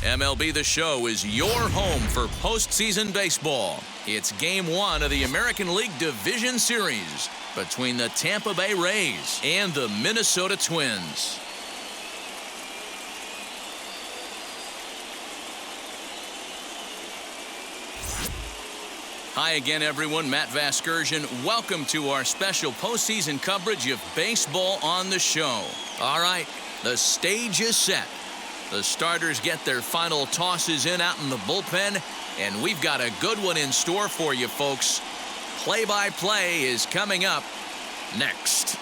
MLB The Show is your home for postseason baseball. It's Game 1 of the American League Division Series between the Tampa Bay Rays and the Minnesota Twins. Hi again, everyone. Matt Vasgersian. Welcome to our special postseason coverage of Baseball on the Show. All right, the stage is set. The starters get their final tosses in out in the bullpen, and we've got a good one in store for you, folks. Play-by-play is coming up next.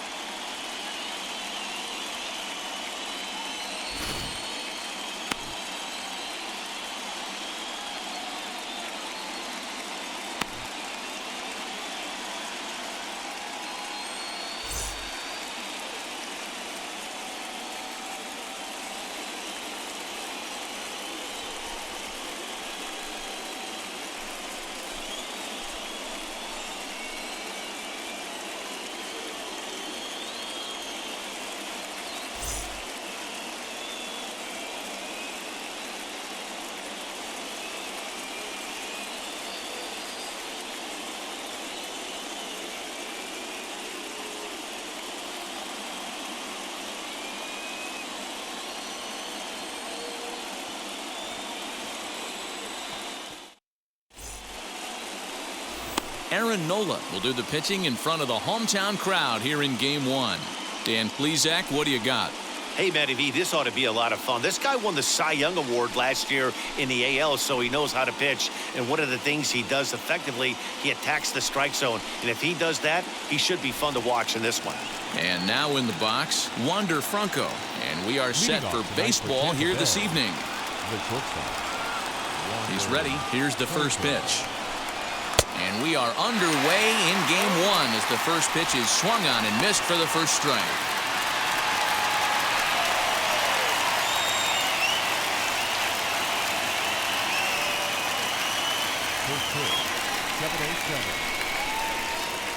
Aaron Nola will do the pitching in front of the hometown crowd here in Game 1. Dan Plesac, what do you got? Hey, Matty V, this ought to be a lot of fun. This guy won the Cy Young Award last year in the AL, so he knows how to pitch. And one of the things he does effectively, he attacks the strike zone. And if he does that, he should be fun to watch in this one. And now in the box, Wander Franco. And we are set for baseball here this evening. He's ready. Here's the first pitch. And we are underway in Game 1 as the first pitch is swung on and missed for the first strike.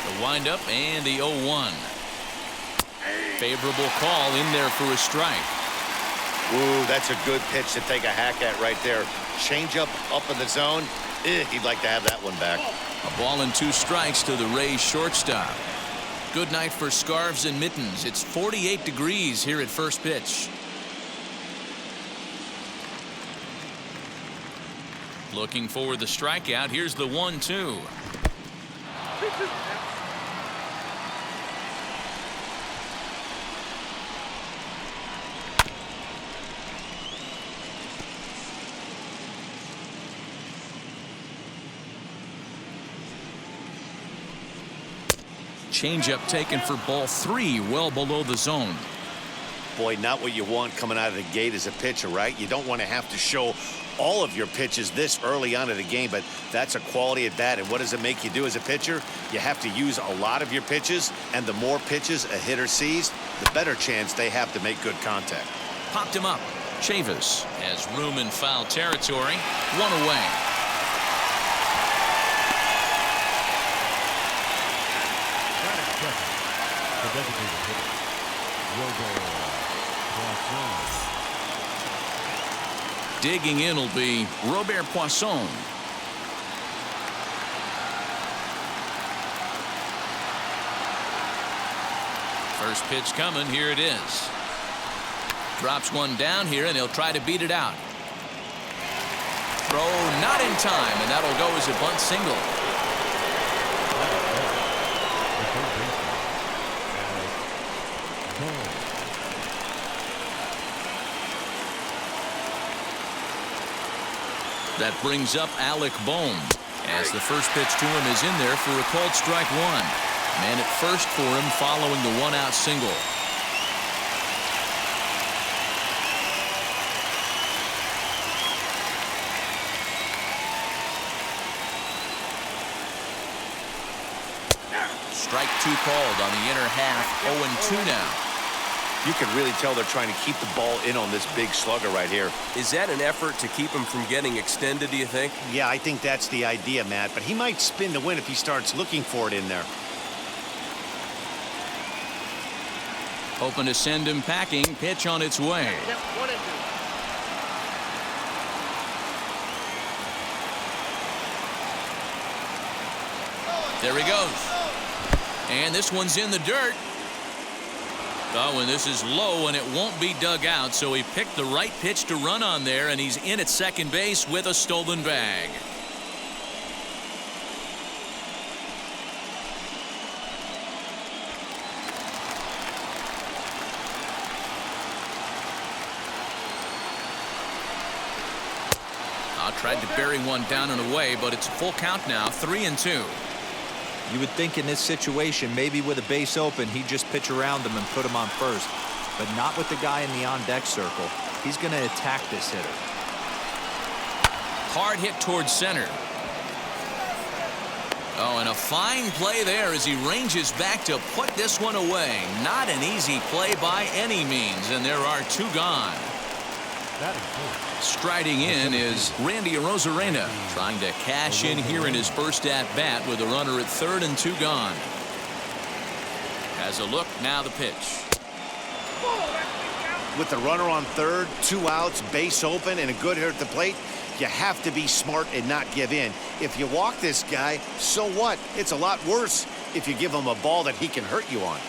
The windup and the 0-1. Favorable call in there for a strike. Ooh, that's a good pitch to take a hack at right there. Changeup up in the zone. He'd like to have that one back. A ball and 2 strikes to the Rays shortstop. Good night for scarves and mittens. It's 48 degrees here at first pitch. Looking for the strikeout. Here's the 1-2. Changeup taken for ball 3, well below the zone. Boy, not what you want coming out of the gate as a pitcher, right? You don't want to have to show all of your pitches this early on in the game, but that's a quality at bat. And what does it make you do as a pitcher? You have to use a lot of your pitches, and the more pitches a hitter sees, the better chance they have to make good contact. Popped him up. Chavis has room in foul territory. 1 away. Digging in will be Robert Poisson. First pitch coming. Here it is. Drops one down here, and he'll try to beat it out. Throw not in time, and that'll go as a bunt single. That brings up Alec Bohm as the first pitch to him is in there for a called strike 1. Man at first for him following the 1-out single. Strike 2 called on the inner half. 0-2 now. You can really tell they're trying to keep the ball in on this big slugger right here. Is that an effort to keep him from getting extended, do you think? Yeah, I think that's the idea, Matt. But he might spin to win if he starts looking for it in there. Hoping to send him packing. Pitch on its way. There he goes. And this one's in the dirt. Oh, and this is low, and it won't be dug out, so he picked the right pitch to run on there, and he's in at second base with a stolen bag. Tried to bury one down and away, but it's a full count now, 3-2. You would think in this situation, maybe with a base open, he'd just pitch around him and put him on first, but not with the guy in the on-deck circle. He's going to attack this hitter. Hard hit towards center. Oh, and a fine play there as he ranges back to put this one away. Not an easy play by any means, and there are two gone. Striding in is Randy Arozarena, trying to cash in here in his first at-bat with a runner at third and two gone. Has a look, now the pitch. With the runner on third, 2 outs, base open, and a good hitter at the plate, you have to be smart and not give in. If you walk this guy, so what? It's a lot worse if you give him a ball that he can hurt you on.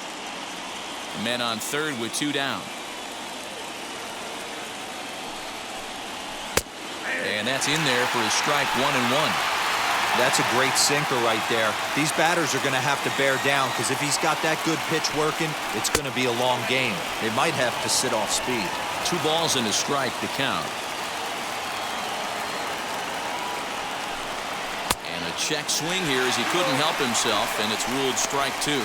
Men on third with 2 down. And that's in there for his strike, 1-1. That's a great sinker right there. These batters are going to have to bear down, because if he's got that good pitch working, it's going to be a long game. They might have to sit off speed. 2 balls and a strike to count. And a check swing here as he couldn't help himself, and it's ruled strike 2.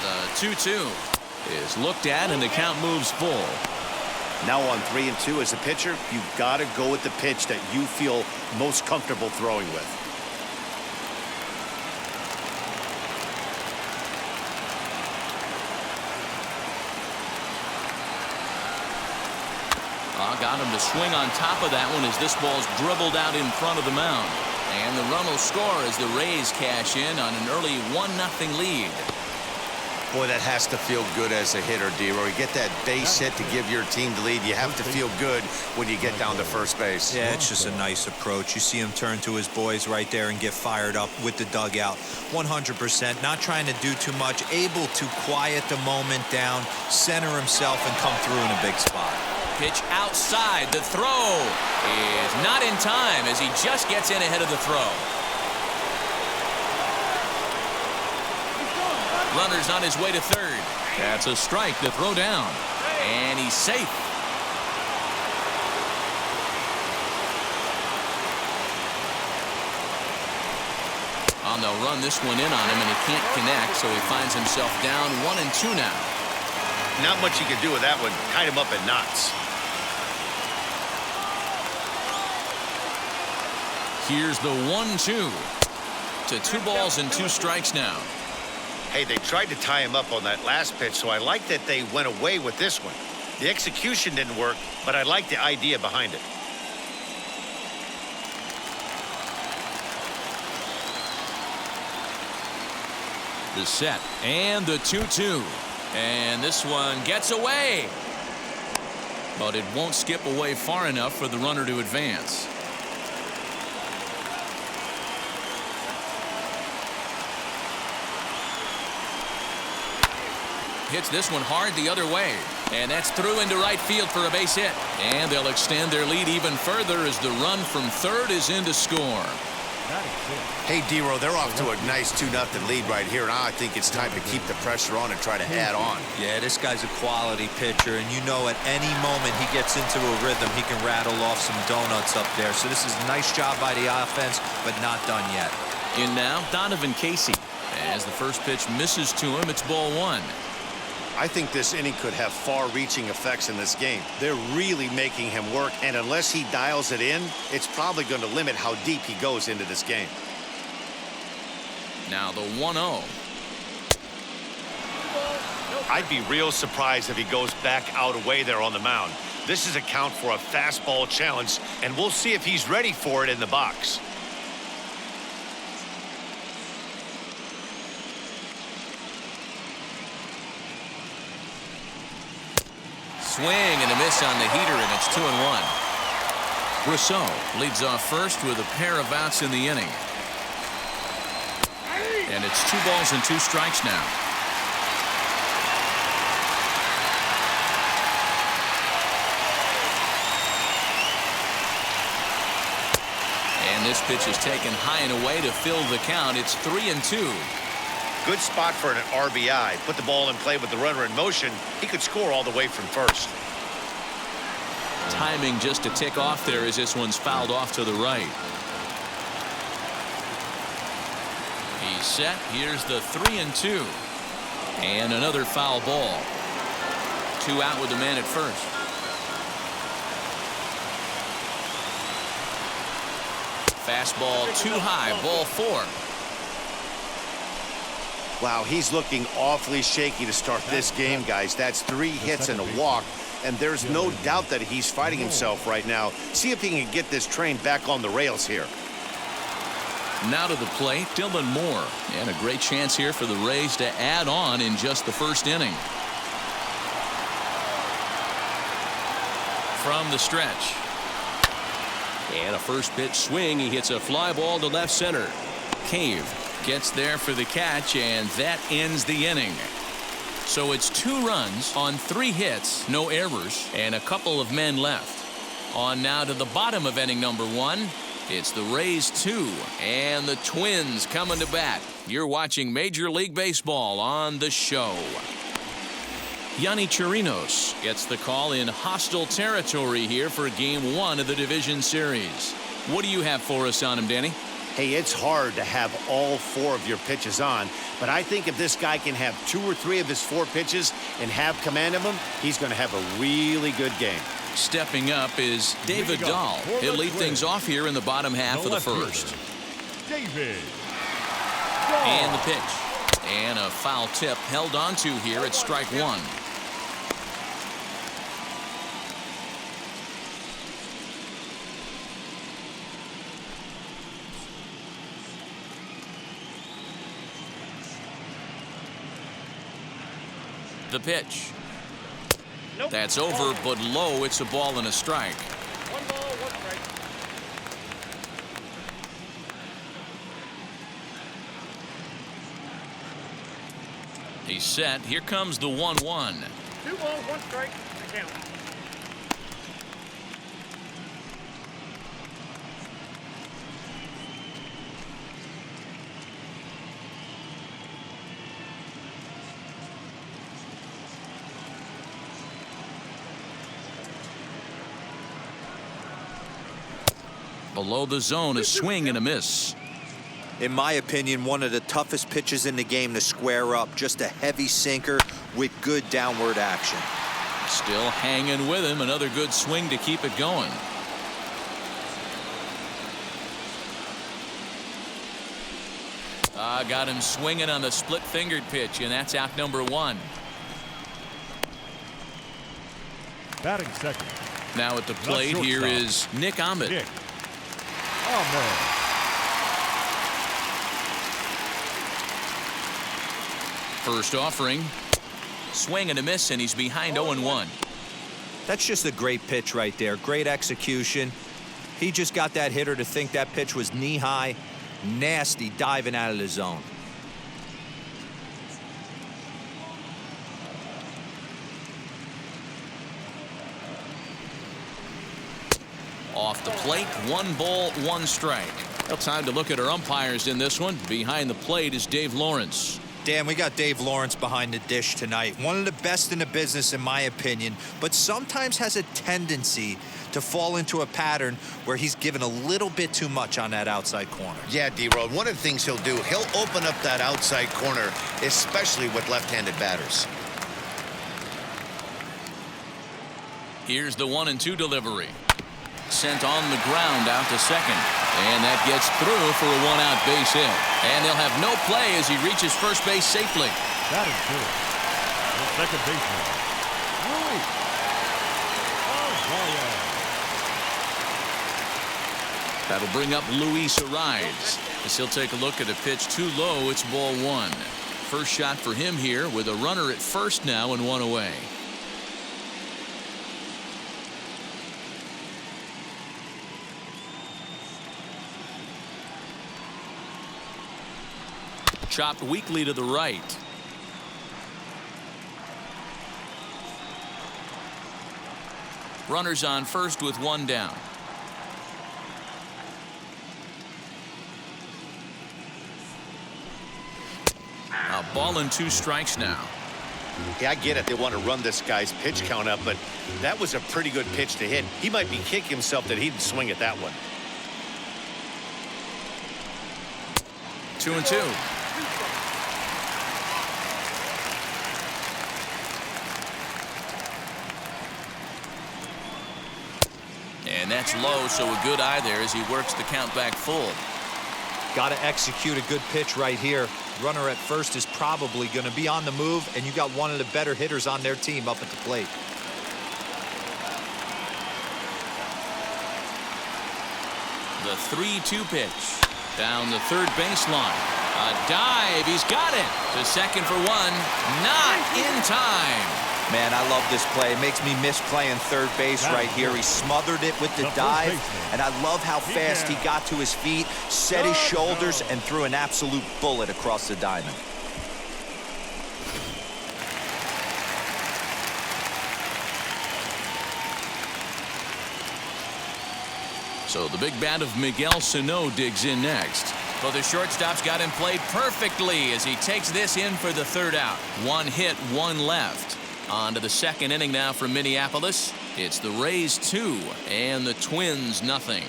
The 2-2 is looked at, and the count moves full. Now on 3-2 as a pitcher, you've got to go with the pitch that you feel most comfortable throwing with. Got him to swing on top of that one as this ball's dribbled out in front of the mound. And the run will score as the Rays cash in on an early 1-0 lead. Boy, that has to feel good as a hitter, D-Roy. You get that base hit to give your team the lead. You have to feel good when you get down to first base. Yeah, it's just a nice approach. You see him turn to his boys right there and get fired up with the dugout. 100%, not trying to do too much, able to quiet the moment down, center himself, and come through in a big spot. Pitch outside. The throw is not in time as he just gets in ahead of the throw. Runner's on his way to third. That's a strike to throw down. And he's safe. On they'll run this one in on him, and he can't connect, so he finds himself down 1-2 now. Not much you can do with that one. Tied him up in knots. Here's the 1-2 to 2 balls and 2 strikes now. Hey, they tried to tie him up on that last pitch, so I like that they went away with this one. The execution didn't work, but I like the idea behind it. The set and the 2-2. And this one gets away. But it won't skip away far enough for the runner to advance. Hits this one hard the other way. And that's through into right field for a base hit. And they'll extend their lead even further as the run from third is in to score. Hey, D-Roy, they're off to a nice 2-0 lead right here. Now I think it's time to keep the pressure on and try to add on. Yeah, this guy's a quality pitcher, and you know at any moment he gets into a rhythm, he can rattle off some donuts up there. So this is a nice job by the offense, but not done yet. In now, Donovan Casey. As the first pitch misses to him, it's ball 1. I think this inning could have far-reaching effects in this game. They're really making him work, and unless he dials it in, it's probably going to limit how deep he goes into this game. Now the 1-0. I'd be real surprised if he goes back out away there on the mound. This is a count for a fastball challenge, and we'll see if he's ready for it in the box. swing and a miss on the heater, and it's 2-1. Rousseau leads off first with a pair of outs in the inning. And it's 2 balls and 2 strikes now. And this pitch is taken high and away to fill the count. It's 3-2. Good spot for an RBI. Put the ball in play with the runner in motion. He could score all the way from first. Timing just to tick off there as this one's fouled off to the right. He's set. Here's the 3-2. And another foul ball. 2 out with the man at first. Fastball too high, ball 4. Wow, he's looking awfully shaky to start this game, guys. That's 3 hits and a walk, and there's no doubt that he's fighting himself right now. See if he can get this train back on the rails here. Now to the plate, Dylan Moore. And a great chance here for the Rays to add on in just the first inning. From the stretch. And a first pitch swing. He hits a fly ball to left center. Cave gets there for the catch, and that ends the inning. So it's 2 runs on 3 hits, no errors, and a couple of men left. On now to the bottom of inning number 1. It's the Rays 2 and the Twins coming to bat. You're watching Major League Baseball on the show. Yonny Chirinos gets the call in hostile territory here for Game 1 of the Division Series. What do you have for us on him, Danny? Hey, it's hard to have all 4 of your pitches on, but I think if this guy can have 2 or 3 of his 4 pitches and have command of them, he's going to have a really good game. Stepping up is David Dahl. He'll lead things off here in the bottom half of the first. David. And the pitch. And a foul tip held onto here at strike 1. The pitch. Nope. That's over, but low. It's a ball and a strike. 1 ball, 1 strike. He's set. Here comes the 1-1. 2 balls, 1 strike. The count. Below the zone, a swing and a miss. In my opinion, one of the toughest pitches in the game to square up. Just a heavy sinker with good downward action. Still hanging with him. Another good swing to keep it going. Got him swinging on the split-fingered pitch, and that's out number 1. Batting second. Now at the plate, here is Nick Ahmed. Nick Ahmed. First offering. Swing and a miss, and he's behind 0-1. That's just a great pitch right there. Great execution. He just got that hitter to think that pitch was knee-high. Nasty diving out of the zone. Off the plate, 1 ball, 1 strike. Well, time to look at our umpires in this one. Behind the plate is Dave Lawrence. Dan, we got Dave Lawrence behind the dish tonight. One of the best in the business, in my opinion, but sometimes has a tendency to fall into a pattern where he's given a little bit too much on that outside corner. Yeah, D-Road, one of the things he'll do, he'll open up that outside corner, especially with left-handed batters. Here's the 1-2 delivery. Sent on the ground out to second. And that gets through for a 1-out base hit. And they'll have no play as he reaches first base safely. That is good. The second baseman. Louis. That'll bring up Luis Ariz as he'll take a look at a pitch too low. It's ball 1. First shot for him here with a runner at first now and 1 away. chopped weakly to the right. Runners on first with one down. A ball and 2 strikes now. Yeah, I get it. They want to run this guy's pitch count up, but that was a pretty good pitch to hit. He might be kicking himself that he didn't swing at that one. 2-2. And that's low, so a good eye there as he works the count back full. Got to execute a good pitch right here. Runner at first is probably going to be on the move, and you got one of the better hitters on their team up at the plate. The 3-2 pitch. Down the third baseline. A dive. He's got it. To second for one. Not in time. Man, I love this play. It makes me miss playing third base right here. He smothered it with the dive, and I love how fast he got to his feet, set his shoulders, and threw an absolute bullet across the diamond. So the big bat of Miguel Cino digs in next. Well, the shortstop's got him played perfectly as he takes this in for the third out. 1 hit, 1 left. On to the second inning now from Minneapolis. It's the Rays 2 and the Twins nothing.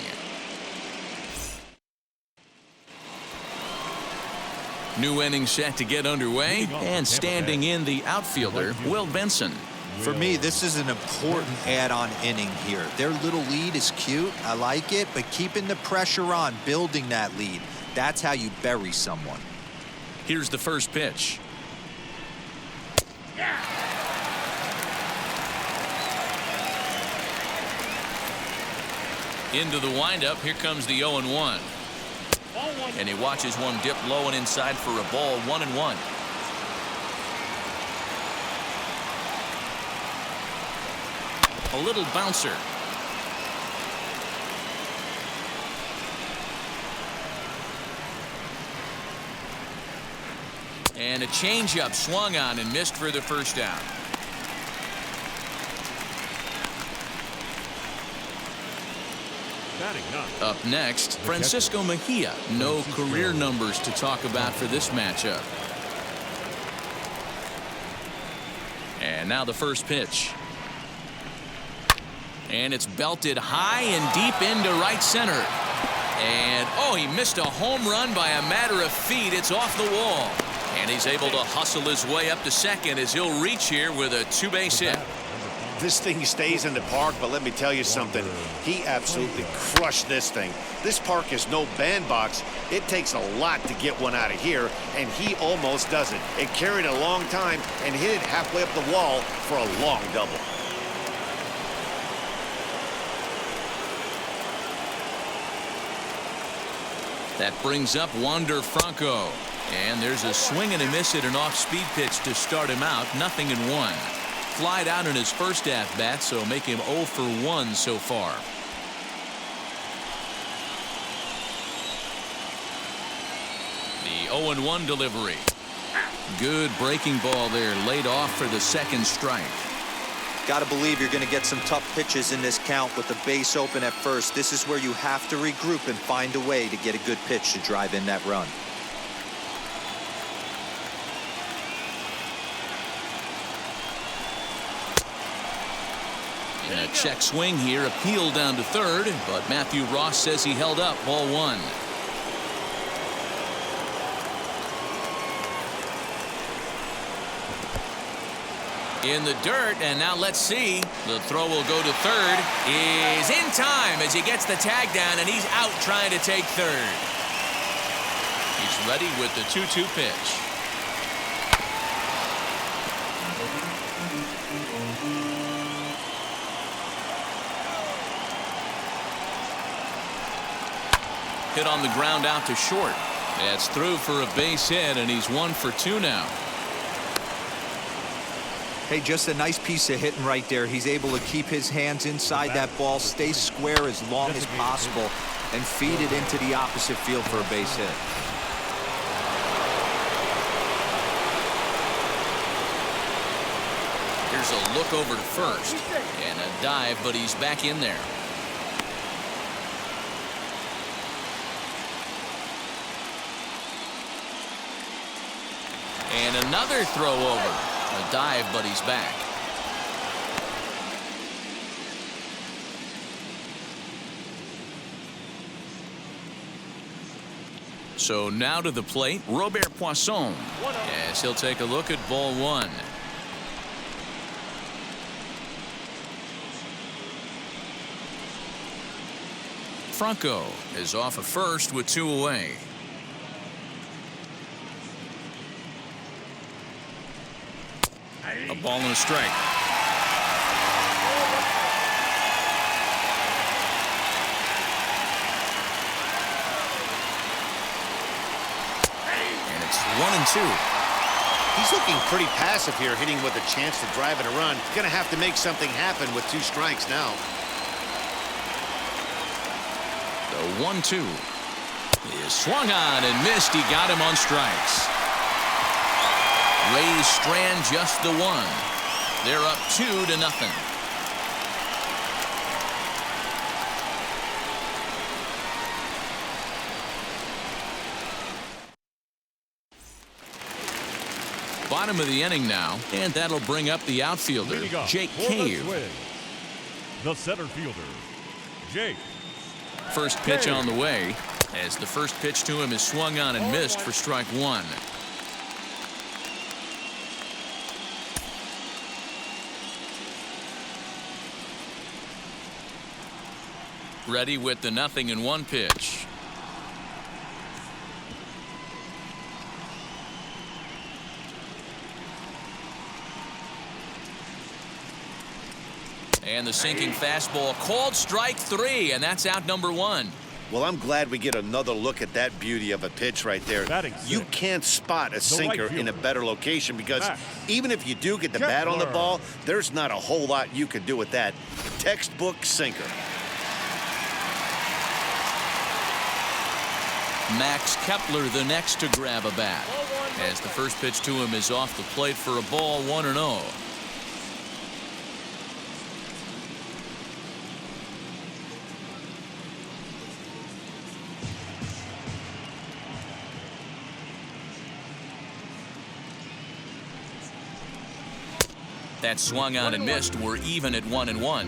New inning set to get underway, and standing in the outfielder, Will Benson. For me, this is an important add-on inning here. Their little lead is cute. I like it, but keeping the pressure on, building that lead, that's how you bury someone. Here's the first pitch. Into the windup. Here comes the 0-1. And he watches one dip low and inside for a ball. 1-1. A little bouncer. And a changeup swung on and missed for the first down. Up next, Francisco Mejia. No career numbers to talk about for this matchup. And now the first pitch. And it's belted high and deep into right center. And, oh, he missed a home run by a matter of feet. It's off the wall. And he's able to hustle his way up to second as he'll reach here with a 2-base hit. This thing stays in the park, but let me tell you something. He absolutely crushed this thing. This park is no bandbox. It takes a lot to get one out of here, and he almost does it. It carried a long time and hit it halfway up the wall for a long double. That brings up Wander Franco. And there's a swing and a miss at an off-speed pitch to start him out. 0-1. Flied out in his first at-bat, so make him 0 for 1 so far. The 0-1 delivery. Good breaking ball there, laid off for the second strike. Got to believe you're going to get some tough pitches in this count with the base open at first. This is where you have to regroup and find a way to get a good pitch to drive in that run. In a check swing here, appeal down to third, but Matthew Ross says he held up. Ball 1. In the dirt, and now let's see. The throw will go to third. Is in time as he gets the tag down, and he's out trying to take third. He's ready with the 2-2 pitch. Hit on the ground out to short. That's through for a base hit, and he's 1 for 2 now. Hey, just a nice piece of hitting right there. He's able to keep his hands inside that ball, stay square as long as possible, and feed it into the opposite field for a base hit. Here's a look over to first. And a dive, but he's back in there. And another throw over. A dive, but he's back. So now to the plate, Robert Poisson, as he'll take a look at ball one. Franco is off of first with 2 away. A ball and a strike. And it's 1-2. He's looking pretty passive here, hitting with a chance to drive and a run. Going to have to make something happen with 2 strikes now. The 1-2 is swung on and missed. He got him on strikes. Rays strand just the 1. They're up 2-0. Bottom of the inning now, and that'll bring up the outfielder, Jake Cave. The center fielder, Jake. First pitch on the way, as the first pitch to him is swung on and missed for strike 1. Ready with the 0-1 pitch. And the sinking fastball called strike 3, and that's out number 1. Well, I'm glad we get another look at that beauty of a pitch right there. You can't spot a sinker in a better location because even if you do get the bat on the ball, there's not a whole lot you can do with that. Textbook sinker. Max Kepler the next to grab a bat, as the first pitch to him is off the plate for a ball, 1-0. That swung on and missed. We're even at 1-1.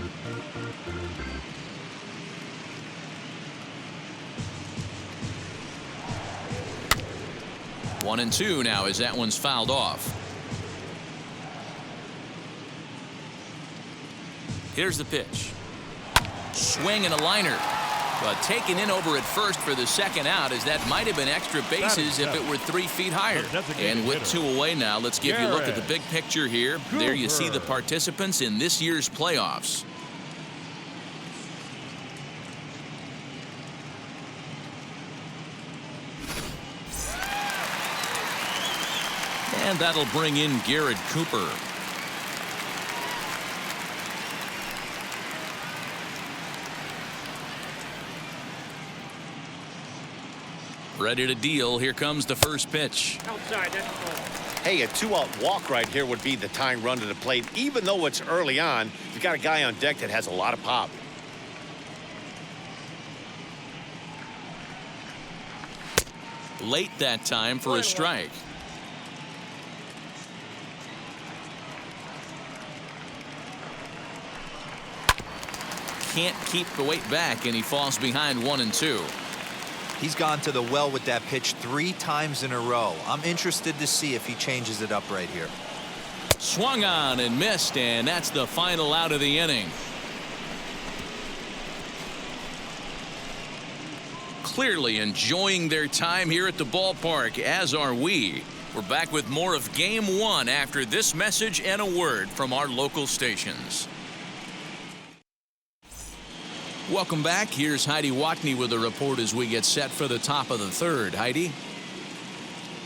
One and 2 now as that one's fouled off. Here's the pitch. Swing and a liner. But taken in over at first for the second out, as that might have been extra bases if it were 3 feet higher. And with 2 away now, let's give you a look at the big picture here. There you see the participants in this year's playoffs. And that'll bring in Garrett Cooper. Ready to deal. Here comes the first pitch. Outside, that's cool. Hey, a 2-out walk right here would be the tying run to the plate. Even though it's early on, you've got a guy on deck that has a lot of pop. Late that time for a strike. Can't keep the weight back, and he falls behind 1-2. He's gone to the well with that pitch 3 times in a row. I'm interested to see if he changes it up right here. Swung on and missed, and that's the final out of the inning. Clearly enjoying their time here at the ballpark, as are we. We're back with more of Game 1 after this message and a word from our local stations. Welcome back. Here's Heidi Watney with a report as we get set for the top of the third. Heidi?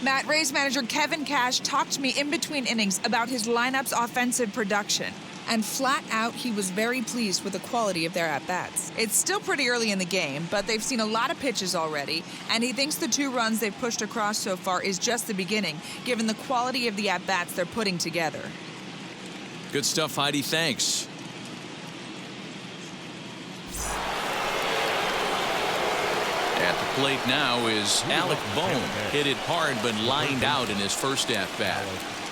Matt, Rays manager Kevin Cash talked to me in between innings about his lineup's offensive production. And flat out, he was very pleased with the quality of their at-bats. It's still pretty early in the game, but they've seen a lot of pitches already, and he thinks the 2 runs they've pushed across so far is just the beginning, given the quality of the at-bats they're putting together. Good stuff, Heidi. Thanks. At the plate now is Alec Bohm. Hit it hard but lined out in his first at-bat.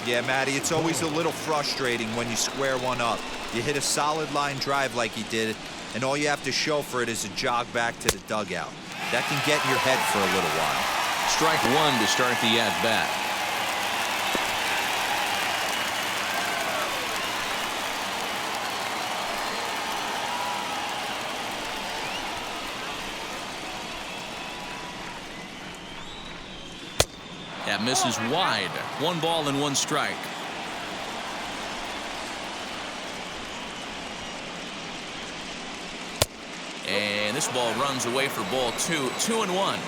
Yeah, Matty, it's always a little frustrating when you square one up. You hit a solid line drive like he did, and all you have to show for it is a jog back to the dugout. That can get in your head for a little while. Strike one to start the at-bat. That misses wide. 1 ball and 1 strike. And this ball runs away for ball 2. 2-1.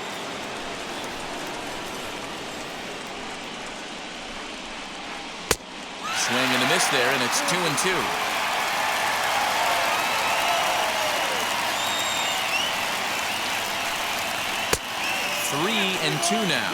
Swing and a miss there, and it's 2-2. Three and 2 now.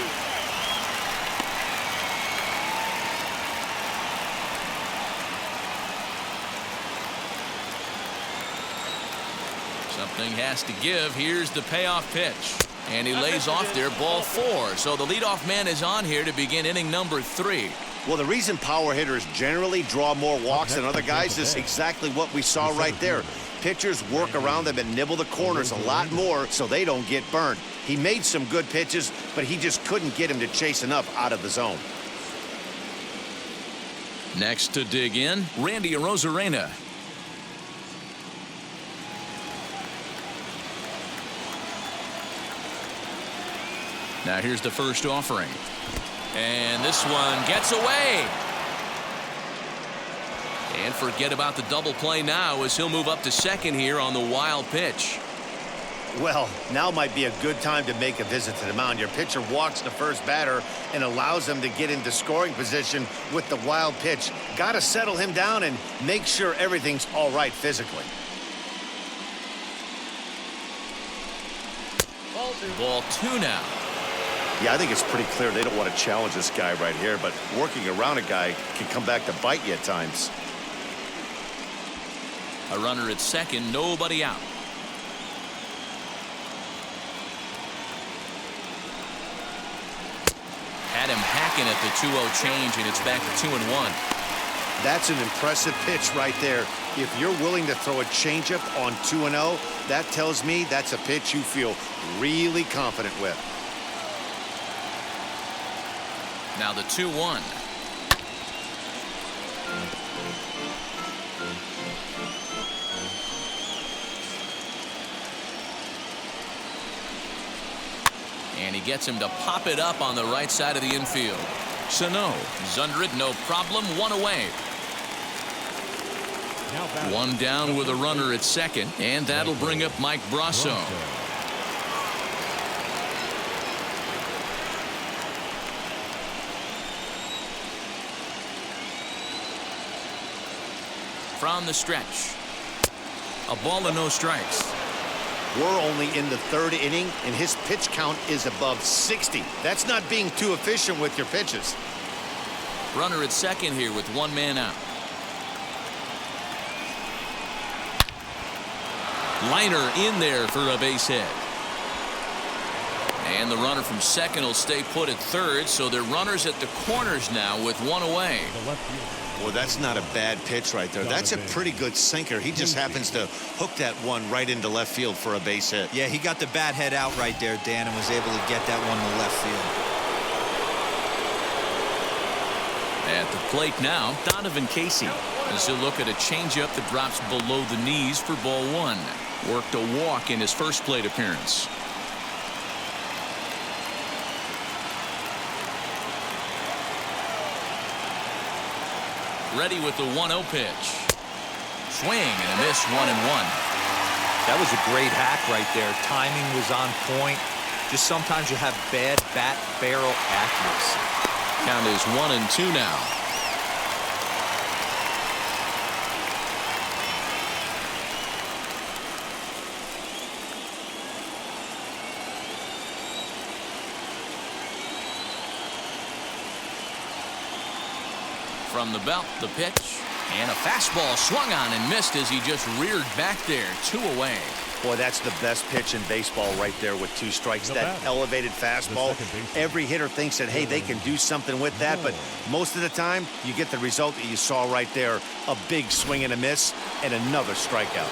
Something has to give. Here's the payoff pitch. And he lays off there, ball 4. So the leadoff man is on here to begin inning number 3. Well, the reason power hitters generally draw more walks than other guys is exactly what we saw right there. Pitchers work around them and nibble the corners a lot more so they don't get burned. He made some good pitches, but he just couldn't get him to chase enough out of the zone. Next to dig in, Randy Arozarena. Now here's the first offering. And this one gets away. And forget about the double play now as he'll move up to second here on the wild pitch. Well, now might be a good time to make a visit to the mound. Your pitcher walks the first batter and allows him to get into scoring position with the wild pitch. Got to settle him down and make sure everything's all right physically. Ball 2 now. Yeah, I think it's pretty clear they don't want to challenge this guy right here, but working around a guy can come back to bite you at times. A runner at second, nobody out. Had him hacking at the 2-0 change, and it's back to 2-1. That's an impressive pitch right there. If you're willing to throw a changeup on 2-0, that tells me that's a pitch you feel really confident with. Now the 2-1. And he gets him to pop it up on the right side of the infield. Cino is under it, no problem, 1 away. 1 down with a runner at second, and that'll bring up Mike Brasso. From the stretch. A ball and no strikes. We're only in the 3rd inning, and his pitch count is above 60. That's not being too efficient with your pitches. Runner at second here with 1 man out. Liner in there for a base hit. And the runner from second will stay put at third, so they're runners at the corners now with 1 away. Well, that's not a bad pitch right there. That's a pretty good sinker. He just happens to hook that one right into left field for a base hit. Yeah, he got the bat head out right there, Dan, and was able to get that one to left field. At the plate now, Donovan Casey. As he'll look at a changeup that drops below the knees for ball 1. Worked a walk in his first plate appearance. Ready with the 1-0 pitch. Swing and a miss, 1-1. That was a great hack right there. Timing was on point. Just sometimes you have bad bat barrel accuracy. Count is 1-2 now. From the belt, the pitch. And a fastball swung on and missed as he just reared back there. 2 away. Boy, that's the best pitch in baseball right there with 2 strikes. That elevated fastball. Every hitter thinks that, hey, they can do something with that, but most of the time, you get the result that you saw right there. A big swing and a miss, and another strikeout.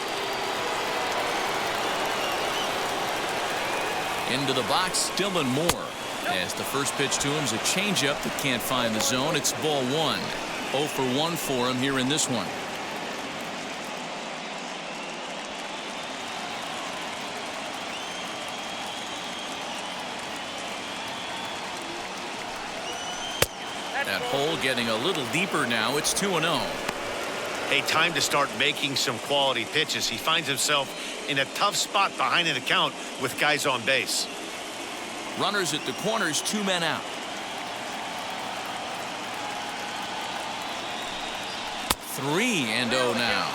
Into the box, Dylan Moore. As the first pitch to him is a changeup that can't find the zone. It's ball 1. 0 for 1 for him here in this one. That hole getting a little deeper now. It's 2-0. Hey, time to start making some quality pitches. He finds himself in a tough spot behind in the count with guys on base. Runners at the corners, 2 men out. 3-0 now.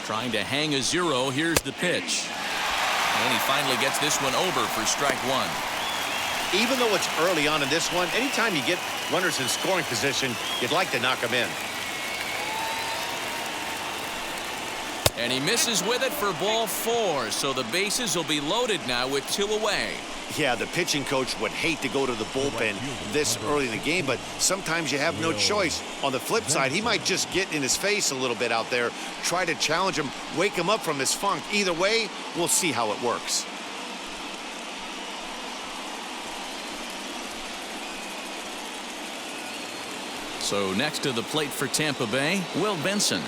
Trying to hang a 0. Here's the pitch. And he finally gets this one over for strike 1. Even though it's early on in this one, anytime you get runners in scoring position, you'd like to knock them in. And he misses with it for ball 4. So the bases will be loaded now with 2 away. Yeah, the pitching coach would hate to go to the bullpen this early in the game, but sometimes you have no choice. On the flip side, he might just get in his face a little bit out there, try to challenge him, wake him up from his funk. Either way, we'll see how it works. So next to the plate for Tampa Bay, Will Benson.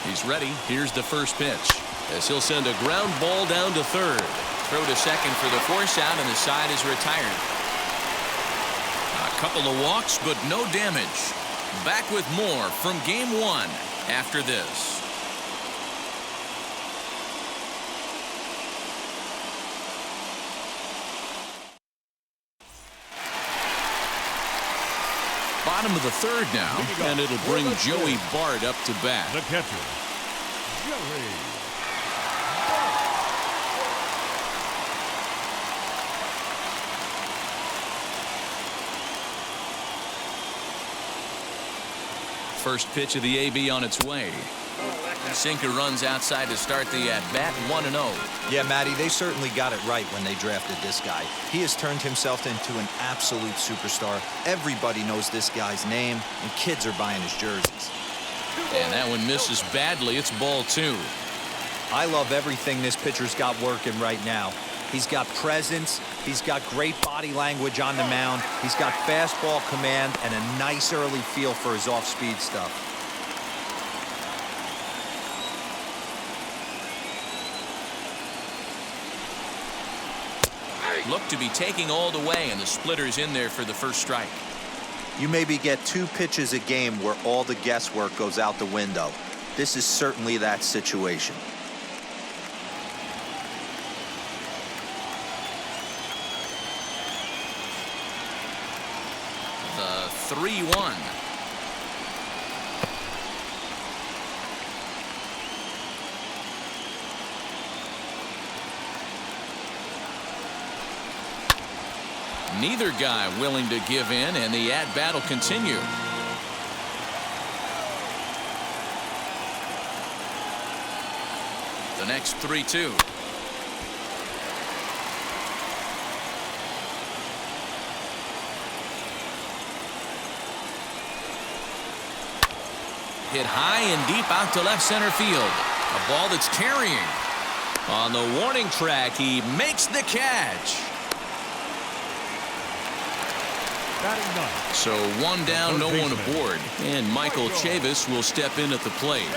He's ready. Here's the first pitch. As he'll send a ground ball down to third. Throw to second for the force out, and the side is retired. A couple of walks, but no damage. Back with more from game 1 after this. Bottom of the third now, and it'll bring Joey Bart up to bat. The catcher, Joey. First pitch of the AB on its way. Sinker runs outside to start the at-bat, 1-0. Yeah, Matty, they certainly got it right when they drafted this guy. He has turned himself into an absolute superstar. Everybody knows this guy's name, and kids are buying his jerseys. And that one misses badly. It's ball 2. I love everything this pitcher's got working right now. He's got presence. He's got great body language on the mound. He's got fastball command and a nice early feel for his off-speed stuff. Look to be taking all the way, and the splitter's in there for the first strike. You maybe get 2 pitches a game where all the guesswork goes out the window. This is certainly that situation. The 3-1. Neither guy willing to give in, and the at-bat will continue. The next 3-2. Hit high and deep out to left center field. A ball that's carrying. On the warning track, he makes the catch. So 1 down, no one aboard, and Michael Chavis will step in at the plate.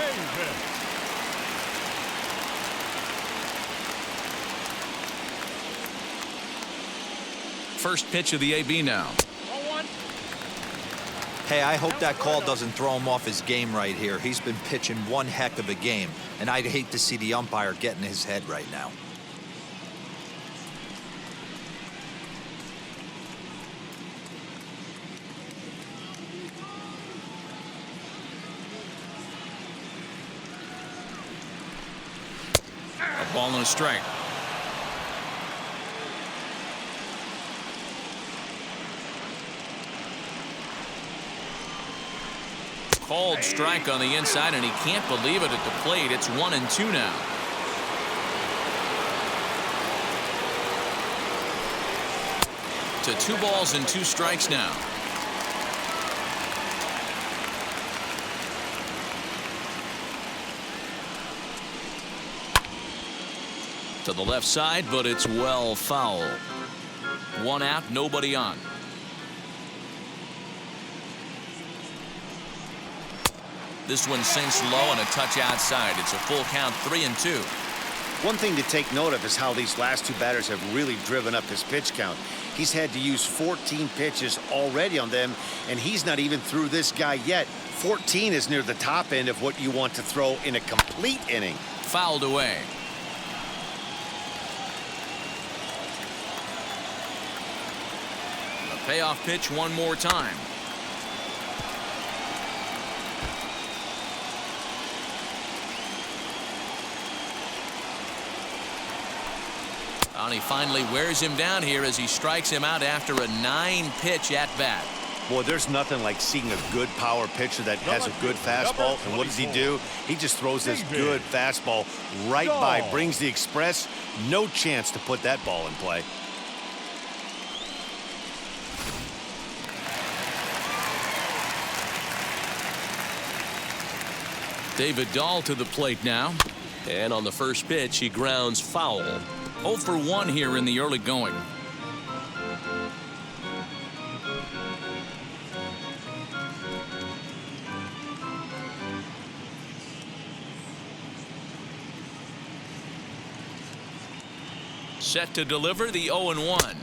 First pitch of the AB now. Hey, I hope that call doesn't throw him off his game right here. He's been pitching one heck of a game, and I'd hate to see the umpire get in his head right now. Ball and a strike. Called strike on the inside, and he can't believe it at the plate. It's 1-2 now. To 2 balls and 2 strikes now. To the left side, but it's well foul. 1 out, nobody on. This one sinks low and a touch outside. It's a full count, 3-2. One thing to take note of is how these last 2 batters have really driven up his pitch count. He's had to use 14 pitches already on them, and he's not even through this guy yet. 14 is near the top end of what you want to throw in a complete inning. Fouled away. The payoff pitch one more time. And he finally wears him down here as he strikes him out after a 9-pitch at bat. Boy, there's nothing like seeing a good power pitcher that has a good fastball. And what does he do? He just throws this good fastball right by, brings the express. No chance to put that ball in play. David Dahl to the plate now. And on the first pitch, he grounds foul. 0 for 1 here in the early going. Set to deliver the 0-1.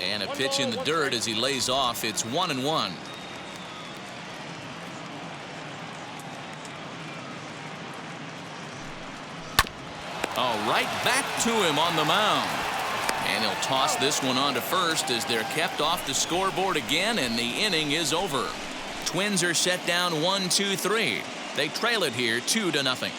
And a pitch in the dirt as he lays off. It's 1-1. Oh, right back to him on the mound. And he'll toss this one on to first as they're kept off the scoreboard again, and the inning is over. Twins are set down 1-2-3. They trail it here 2-0.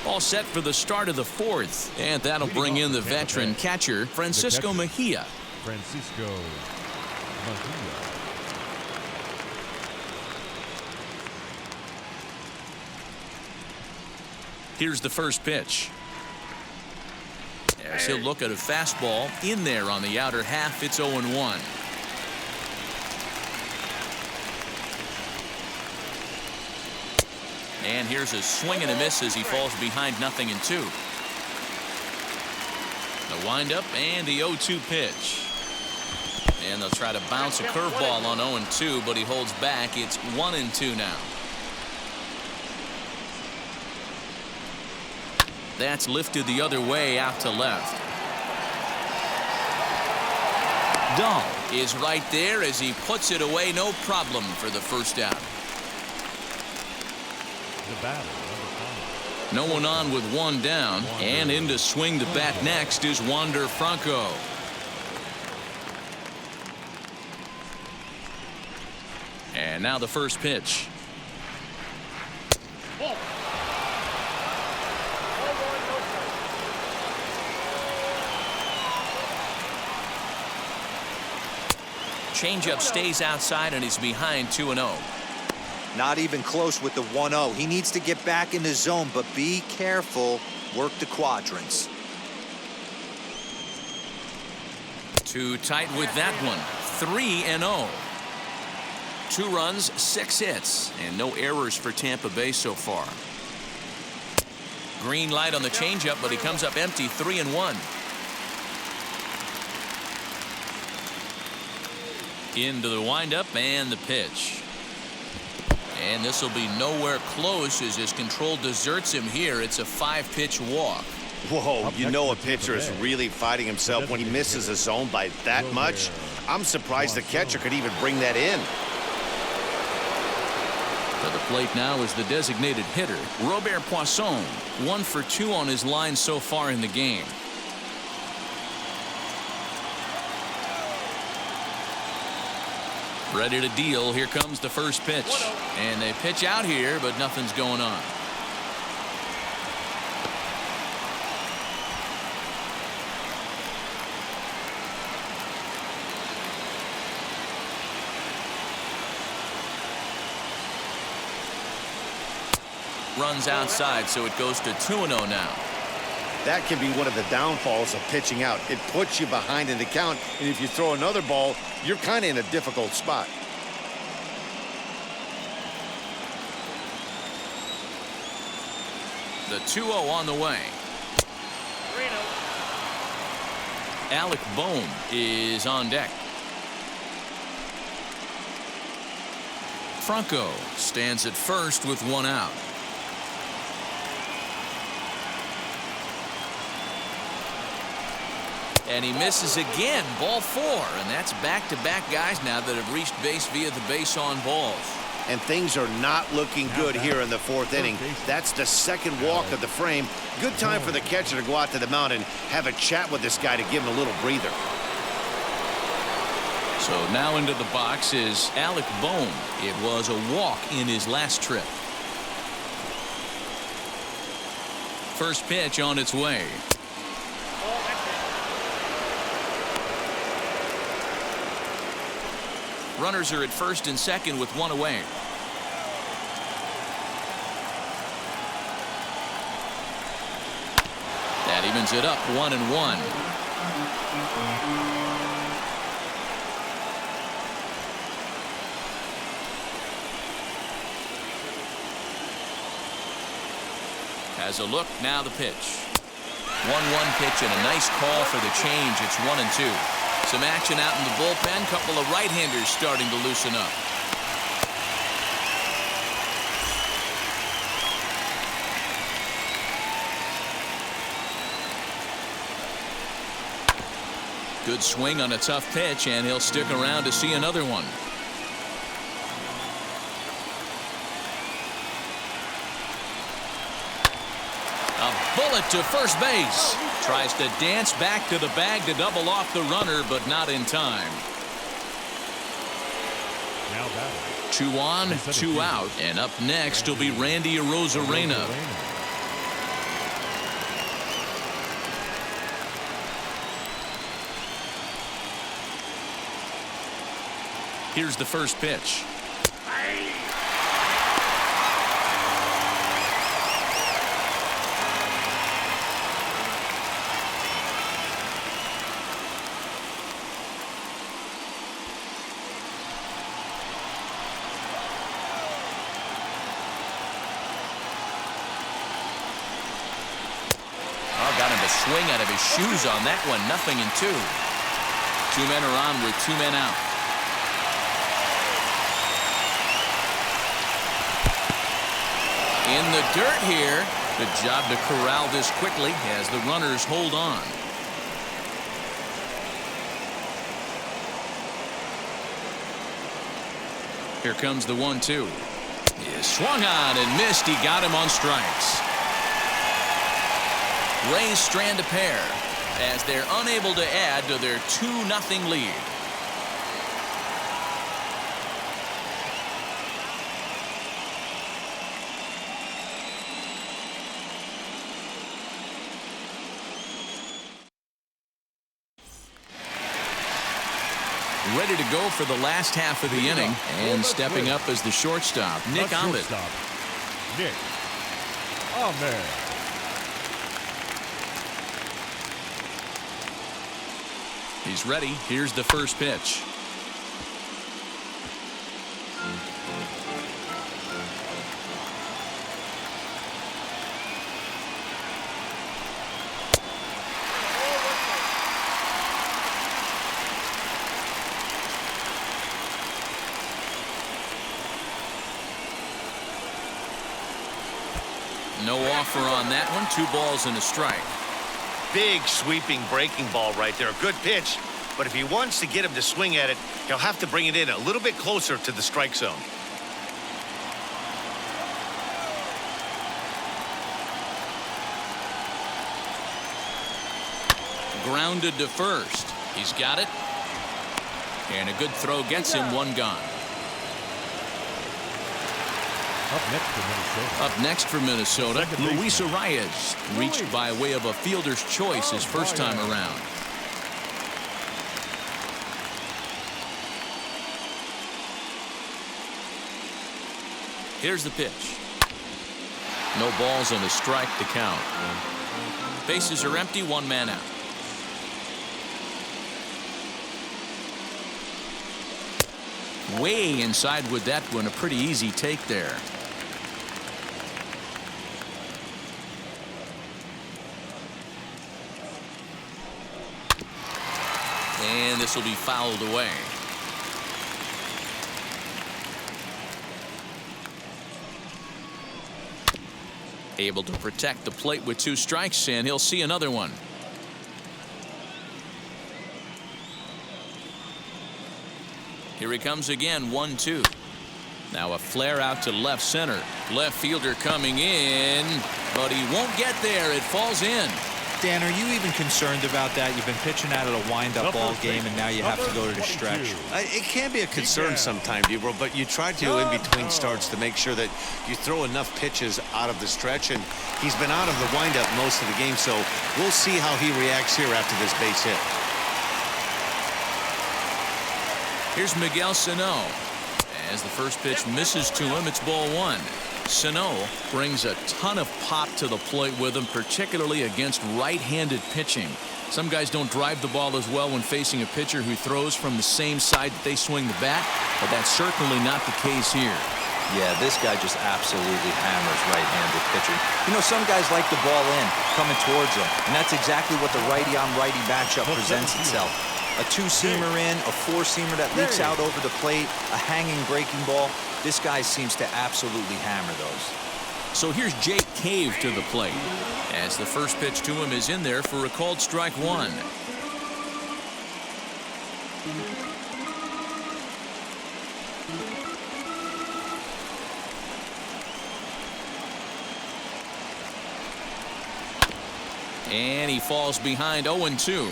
All set for the start of the 4th, and that'll bring in the veteran catcher, Francisco Mejia. Francisco Mejia. Here's the first pitch. As he'll look at a fastball in there on the outer half. It's 0-1. And here's a swing and a miss as he falls behind 0-2. The windup and the 0-2 pitch. And they'll try to bounce a curveball on 0-2, but he holds back. It's 1-2 now. That's lifted the other way out to left. Dahl is right there as he puts it away. No problem for the first out. The batter, no one on with 1 down, and in to swing the bat next is Wander Franco. And now the first pitch. Changeup stays outside and he's behind 2-0. Not even close with the 1-0. He needs to get back in the zone, but be careful. Work the quadrants. Too tight with that one. 3-0. 2 runs, 6 hits, and no errors for Tampa Bay so far. Green light on the changeup, but he comes up empty. 3-1. Into the windup and the pitch. And this will be nowhere close as his control deserts him here. It's a 5-pitch walk. Whoa, you know a pitcher is really fighting himself when he misses a zone by that much. I'm surprised the catcher could even bring that in. To the plate now is the designated hitter, Robert Poisson. 1 for 2 on his line so far in the game. Ready to deal. Here comes the first pitch. And they pitch out here, but nothing's going on. Runs outside, so it goes to 2-0 now. That can be one of the downfalls of pitching out. It puts you behind in the count, and if you throw another ball, you're kind of in a difficult spot. The 2-0 on the way. Alec Bohm is on deck. Franco stands at first with one out. And he misses again. Ball 4. And that's back-to-back guys now that have reached base via the base on balls. And things are not looking good here in the 4th inning. That's the second walk of the frame. Good time for the catcher to go out to the mound and have a chat with this guy to give him a little breather. So now into the box is Alec Bohm. It was a walk in his last trip. First pitch on its way. Runners are at first and second with one away. That evens it up 1-1. Has a look. Now the pitch. 1-1 pitch and a nice call for the change. It's 1-2. Some action out in the bullpen. Couple of right-handers starting to loosen up. Good swing on a tough pitch, and he'll stick around to see another one. A bullet to first base. Tries to dance back to the bag to double off the runner, but not in time. Now batting. 2 on, 2 out, and up next will be Randy Arozarena. Here's the first pitch. Got him to swing out of his shoes on that one. 0-2. 2 men are on with 2 men out. In the dirt here. Good job to corral this quickly as the runners hold on. Here comes the 1-2. He swung on and missed. He got him on strikes. Rays strand a pair as they're unable to add to their 2-0 lead. Ready to go for the last half of the inning, and stepping up as the shortstop, Nick Ahmed. Nick Ahmed. He's ready. Here's the first pitch. No offer on that one. 2 balls and a strike. Big sweeping breaking ball right there. Good pitch. But if he wants to get him to swing at it, he'll have to bring it in a little bit closer to the strike zone. Grounded to first. He's got it. And a good throw gets him 1 gone. Up next for Minnesota, Luis Arias reached by way of a fielder's choice his first time around. Here's the pitch. No balls and a strike to count. Bases are empty, one man out. Way inside with that one, a pretty easy take there. And this will be fouled away. Able to protect the plate with 2 strikes, and he'll see another one. Here he comes again, 1-2. Now a flare out to left center. Left fielder coming in, but he won't get there. It falls in. Dan, are you even concerned about that? You've been pitching out of a wind-up ball game, and now you have to go to the stretch. It can be a concern sometimes, Ebro, but you try to, in between starts, to make sure that you throw enough pitches out of the stretch, and he's been out of the wind-up most of the game, so we'll see how he reacts here after this base hit. Here's Miguel Cino. As the first pitch misses to him, it's ball 1. Cino brings a ton of pop to the plate with him, particularly against right-handed pitching. Some guys don't drive the ball as well when facing a pitcher who throws from the same side that they swing the bat, but that's certainly not the case here. Yeah, this guy just absolutely hammers right-handed pitching. You know, some guys like the ball in, coming towards them, and that's exactly what the righty-on-righty matchup presents itself. A 2-seamer in, a 4-seamer that leaks out over the plate, a hanging breaking ball. This guy seems to absolutely hammer those. So here's Jake Cave to the plate, as the first pitch to him is in there for a called strike 1. And he falls behind 0-2.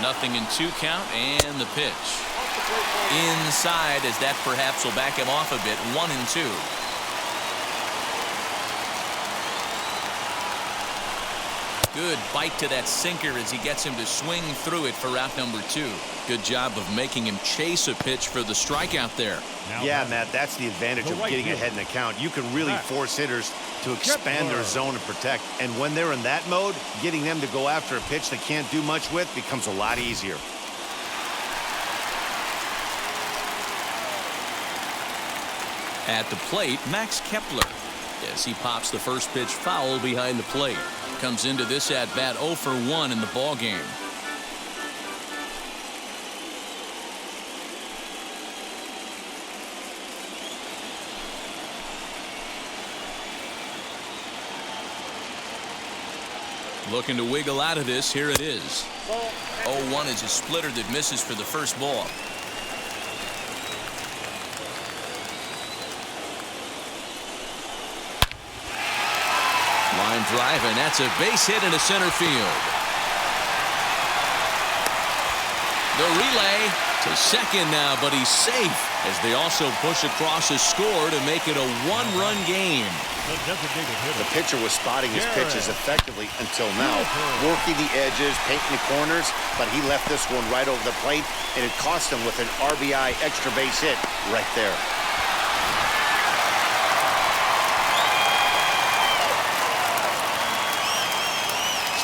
Nothing in 2 count, and the pitch inside, as that perhaps will back him off a bit. 1-2. Good bite to that sinker as he gets him to swing through it for out number 2. Good job of making him chase a pitch for the strikeout there. Yeah, Matt, that's the advantage of getting ahead in the count. You can really force hitters to expand their zone and protect. And when they're in that mode, getting them to go after a pitch they can't do much with becomes a lot easier. At the plate, Max Kepler, as he pops the first pitch foul behind the plate. Comes into this at-bat 0 for 1 in the ball game. Looking to wiggle out of this. Here it is. 0-1 is a splitter that misses for the first ball. Line drive, and that's a base hit into center field. The relay to second now, but he's safe as they also push across a score to make it a 1-run game. The pitcher was spotting his pitches effectively until now, working the edges, painting the corners, but he left this one right over the plate, and it cost him with an RBI extra base hit right there.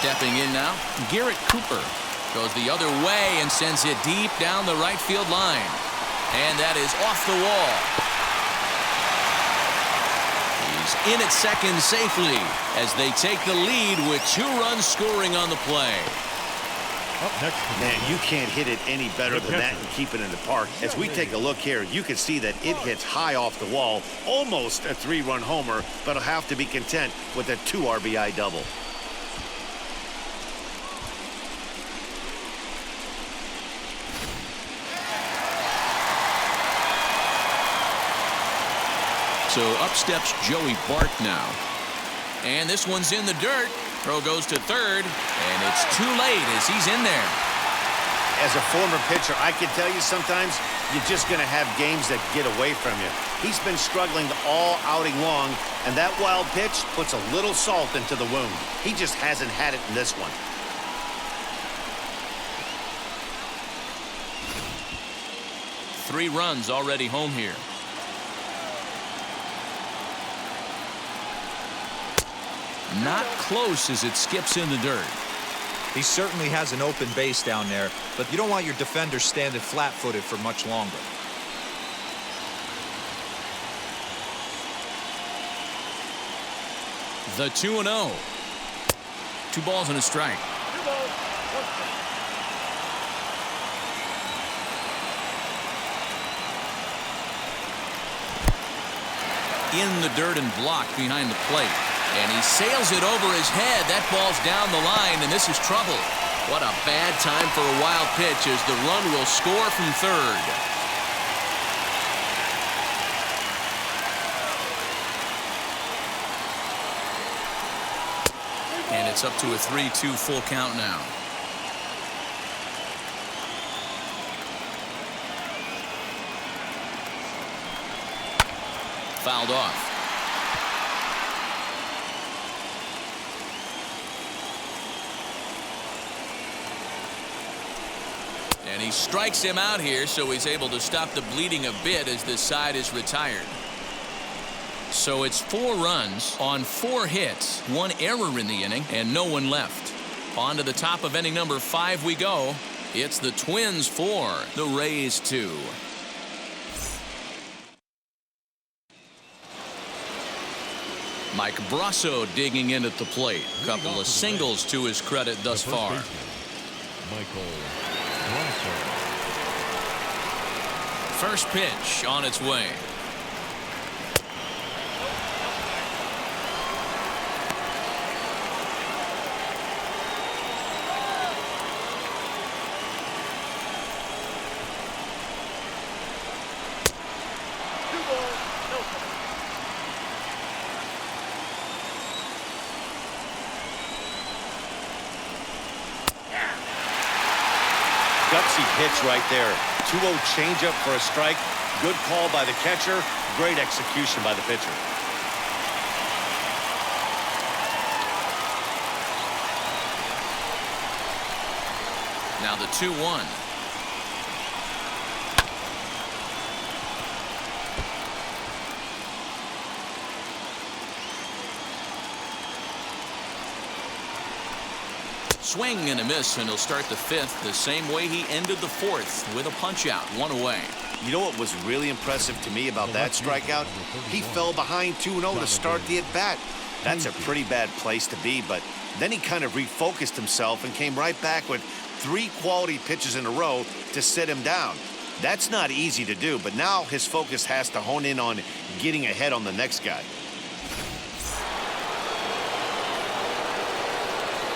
Stepping in now, Garrett Cooper goes the other way and sends it deep down the right field line. And that is off the wall. He's in at second safely as they take the lead with 2 runs scoring on the play. Man, you can't hit it any better than that and keep it in the park. As we take a look here, you can see that it hits high off the wall, almost a 3-run homer, but he'll have to be content with a 2 RBI double. So up steps Joey Bart now. And this one's in the dirt. Throw goes to third, and it's too late as he's in there. as a former pitcher, I can tell you sometimes you're just going to have games that get away from you. He's been struggling all outing long, and that wild pitch puts a little salt into the wound. He just hasn't had it in this one. Three runs already home here. Not close as it skips in the dirt. He certainly has an open base down there, but you don't want your defender standing flat-footed for much longer. The 2-0. 2 balls and a strike. In the dirt and blocked behind the plate. And he sails it over his head. That ball's down the line, and this is trouble. What a bad time for a wild pitch as the run will score from third. And it's up to a 3-2 full count now. Fouled off. And he strikes him out here, so he's able to stop the bleeding a bit as this side is retired. So it's 4 runs on 4 hits, 1 error in the inning, and no one left. On to the top of inning number 5 we go. It's the Twins 4, the Rays 2. Mike Brasso digging in at the plate. A couple of singles to his credit thus far. First pitch on its way. Gutsy pitch right there. 2-0 changeup for a strike. Good call by the catcher. Great execution by the pitcher. Now the 2-1. Swing and a miss, and he'll start the 5th the same way he ended the 4th with a punch out, 1 away. You know what was really impressive to me about that strikeout? He fell behind 2-0 to start the at-bat. That's a pretty bad place to be, but then he kind of refocused himself and came right back with 3 quality pitches in a row to sit him down. That's not easy to do, but now his focus has to hone in on getting ahead on the next guy.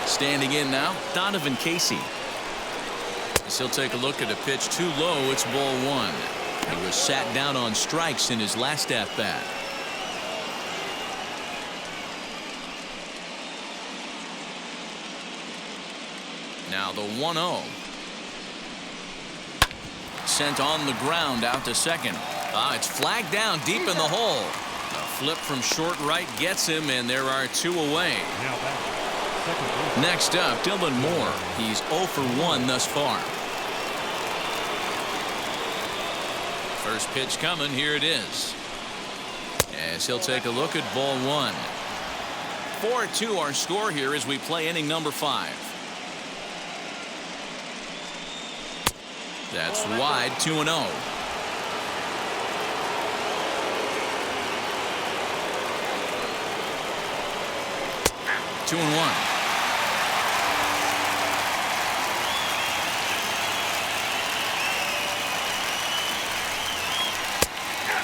Standing in now, Donovan Casey. As he'll take a look at a pitch too low, it's ball 1. He was sat down on strikes in his last at-bat. Now the 1-0. Sent on the ground out to second. It's flagged down deep in the hole. A flip from short right gets him, and there are 2 away. Next up, Dylan Moore. He's 0 for 1 thus far. First pitch coming. Here it is. As he'll take a look at ball 1. 4-2 our score here as we play inning number 5. That's wide, 2-0. Two and 1.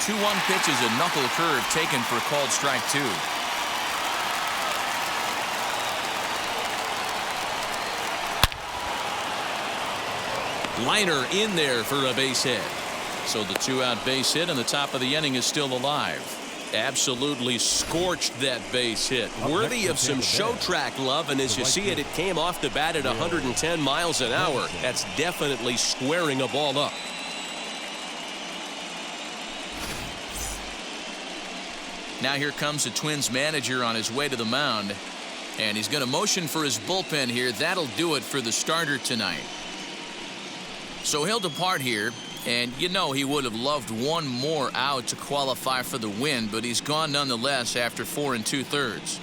2-1 pitch is a knuckle curve taken for called strike 2. Liner in there for a base hit. So the 2-out base hit and the top of the inning is still alive. Absolutely scorched that base hit. Worthy of some show track love, and as you see it, it came off the bat at 110 miles an hour. That's definitely squaring a ball up. Now here comes the Twins manager on his way to the mound, and he's going to motion for his bullpen here. That'll do it for the starter tonight. So he'll depart here, and you know he would have loved one more out to qualify for the win, but he's gone nonetheless after 4 2/3.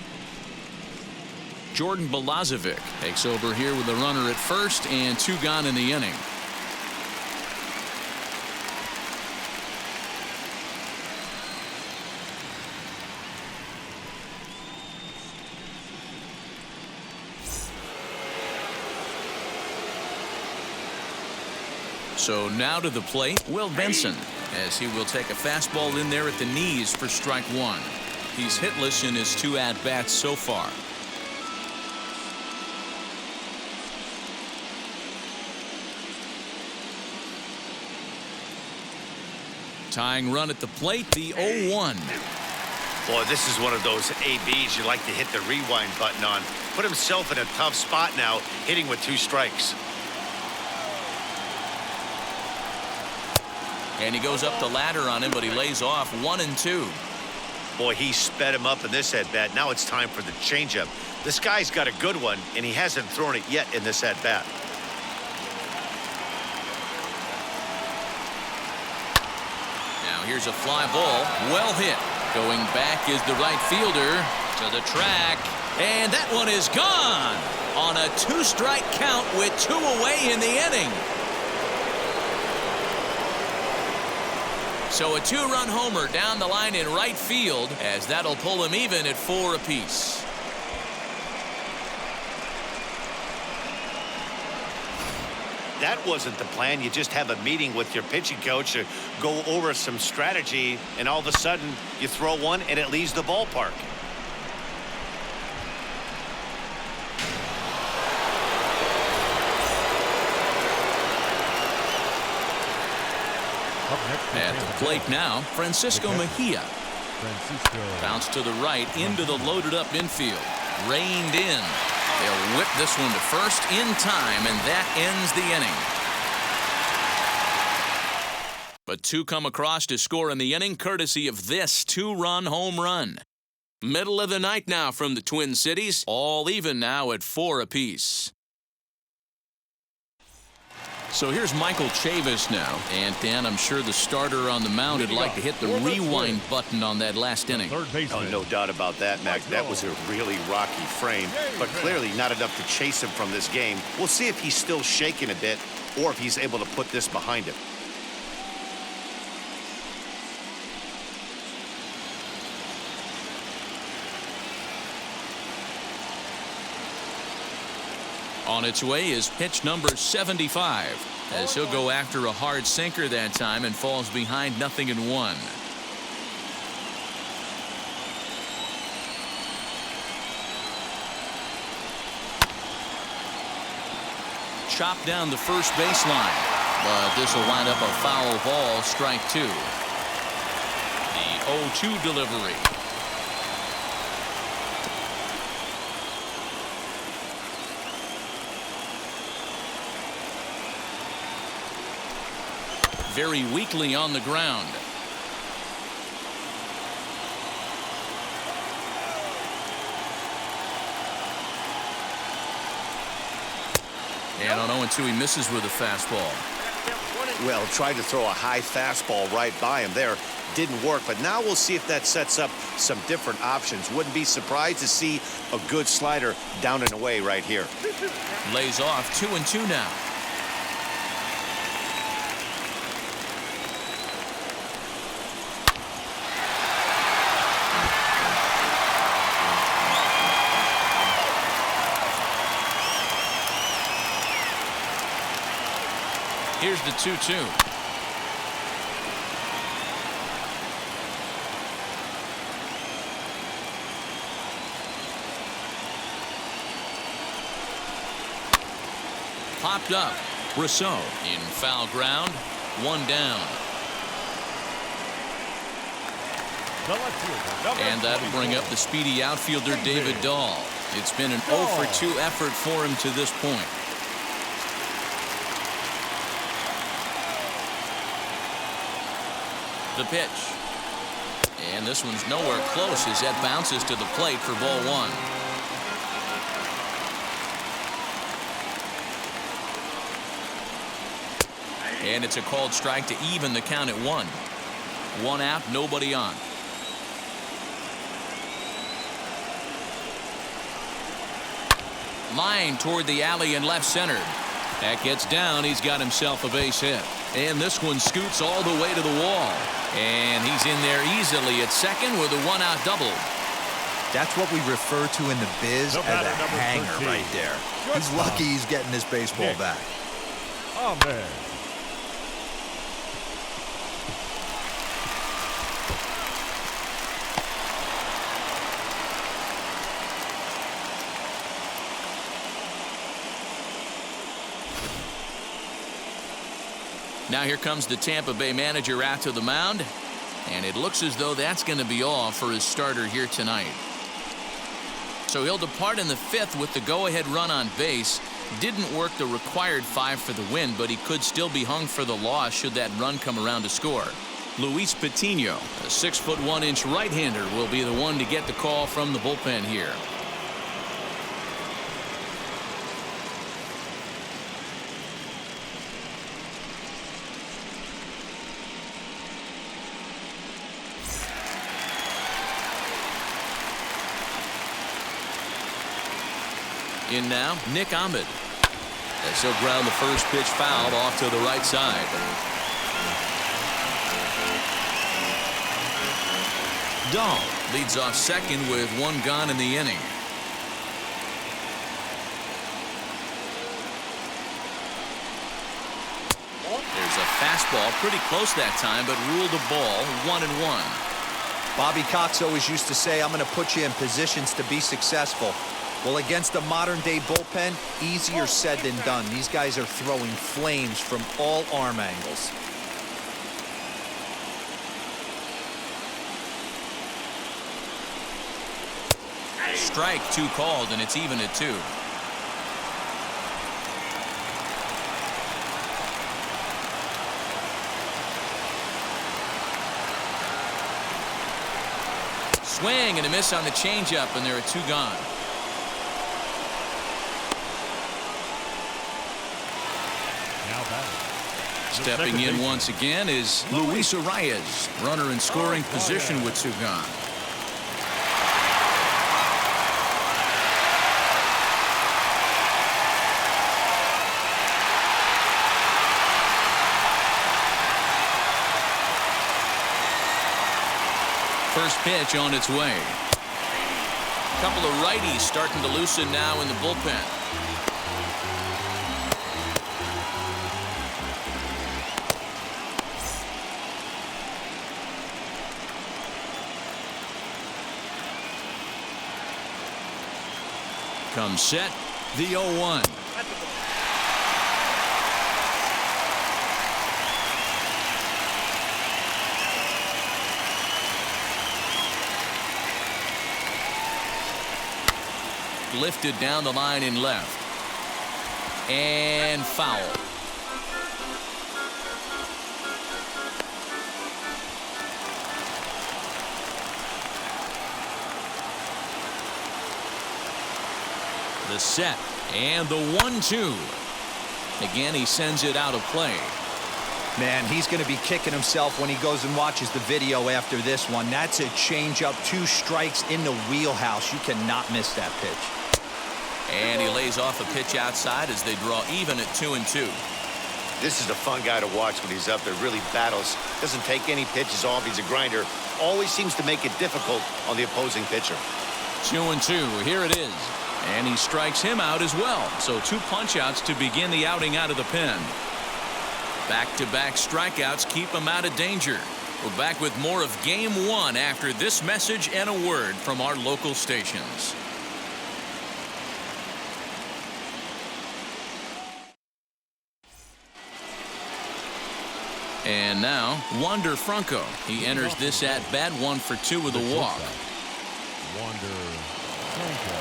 Jordan Balazovic takes over here with a runner at first and 2 gone in the inning. So now to the plate, Will Benson, as he will take a fastball in there at the knees for strike 1. He's hitless in his 2 at-bats so far. Tying run at the plate, the 0-1. Boy, this is one of those ABs you like to hit the rewind button on. Put himself in a tough spot now, hitting with 2 strikes. And he goes up the ladder on him, but he lays off 1 2. Boy, he sped him up in this at-bat. Now it's time for the changeup. This guy's got a good one, and he hasn't thrown it yet in this at-bat. Now here's a fly ball, well hit. Going back is the right fielder to the track, and that one is gone on a 2-strike count with 2 away in the inning. So a 2-run homer down the line in right field, as that'll pull him even at 4 apiece. That wasn't the plan. You just have a meeting with your pitching coach to go over some strategy, and all of a sudden you throw one and it leaves the ballpark. At the plate now, Francisco Mejia. Bounce to the right into the loaded up infield. Reined in. They'll whip this one to first in time, and that ends the inning. But 2 come across to score in the inning, courtesy of this 2-run home run. Middle of the night now from the Twin Cities, all even now at 4 apiece. So here's Michael Chavis now. And, Dan, I'm sure the starter on the mound would like to hit the rewind button on that last inning. Oh, no doubt about that, Mac. That was a really rocky frame, but clearly not enough to chase him from this game. We'll see if he's still shaking a bit or if he's able to put this behind him. On its way is pitch number 75, as he'll go after a hard sinker that time and falls behind 0-1. Chopped down the first baseline, but this will wind up a foul ball, strike 2. The 0-2 delivery. Very weakly on the ground. And on 0-2, he misses with a fastball. Well, tried to throw a high fastball right by him there. Didn't work, but now we'll see if that sets up some different options. Wouldn't be surprised to see a good slider down and away right here. Lays off 2-2 now. Here's the 2-2. Popped up. Rousseau in foul ground. 1 down. The left fielder, number And that'll bring up the speedy outfielder David Dahl. It's been an 0 for 2 effort for him to this point. The pitch. And this one's nowhere close as that bounces to the plate for ball 1. And it's a called strike to even the count at 1. 1 out, nobody on. Line toward the alley in left center. That gets down. He's got himself a base hit. And this one scoots all the way to the wall. And he's in there easily at second with a 1-out double. That's what we refer to in the biz as a hanger 13. right there. He's lucky he's getting this baseball back. Oh, man. Now here comes the Tampa Bay manager out to the mound. And it looks as though that's going to be all for his starter here tonight. So he'll depart in the 5th with the go-ahead run on base. Didn't work the required 5 for the win, but he could still be hung for the loss should that run come around to score. Luis Patino, a 6'1" right-hander, will be the one to get the call from the bullpen here. In now, Nick Ahmed. As he'll ground the first pitch foul off to the right side. Dahl leads off second with 1 gone in the inning. There's a fastball pretty close that time, but ruled a ball 1-1. Bobby Cox always used to say, I'm going to put you in positions to be successful. Well, against a modern-day bullpen, easier said than done. These guys are throwing flames from all arm angles. Strike 2 called, and it's even at 2. Swing and a miss on the changeup, and there are 2 gone. Stepping in once again is Luis Arias, runner in scoring position with 2 gone. First pitch on its way. A couple of righties starting to loosen now in the bullpen. Comes set, the 0-1. Lifted down the line in left. And foul. The set and the 1-2. Again, he sends it out of play. Man, he's going to be kicking himself when he goes and watches the video after this one. That's a changeup, 2 strikes in the wheelhouse. You cannot miss that pitch. And he lays off a pitch outside as they draw even at 2-2. This is a fun guy to watch when he's up there. Really battles. Doesn't take any pitches off. He's a grinder. Always seems to make it difficult on the opposing pitcher. 2-2. Here it is. And he strikes him out as well. So 2 punch-outs to begin the outing out of the pen. Back-to-back strikeouts keep him out of danger. We're back with more of Game 1 after this message and a word from our local stations. And now, Wander Franco. He enters this at-bat 1 for 2 with a walk. Wander Franco.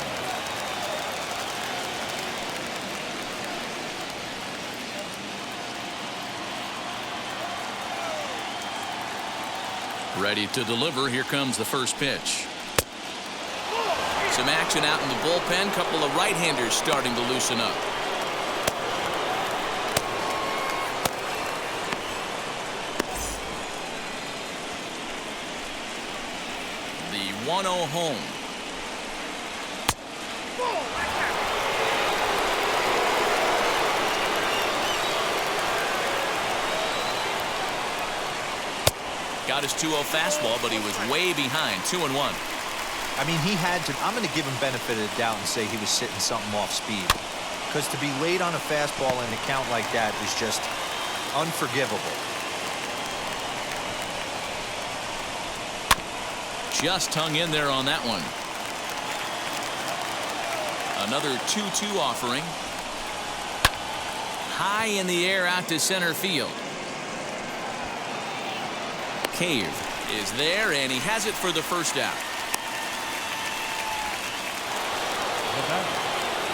Ready to deliver. Here comes the first pitch. Some action out in the bullpen. Couple of right-handers starting to loosen up. The 1-0 home. Got his 2-0 fastball, but he was way behind. 2-1. I mean, he had to. I'm going to give him benefit of the doubt and say he was sitting something off speed. Because to be late on a fastball in a count like that is just unforgivable. Just hung in there on that one. Another 2-2 offering. High in the air out to center field. Cave is there, and he has it for the first out.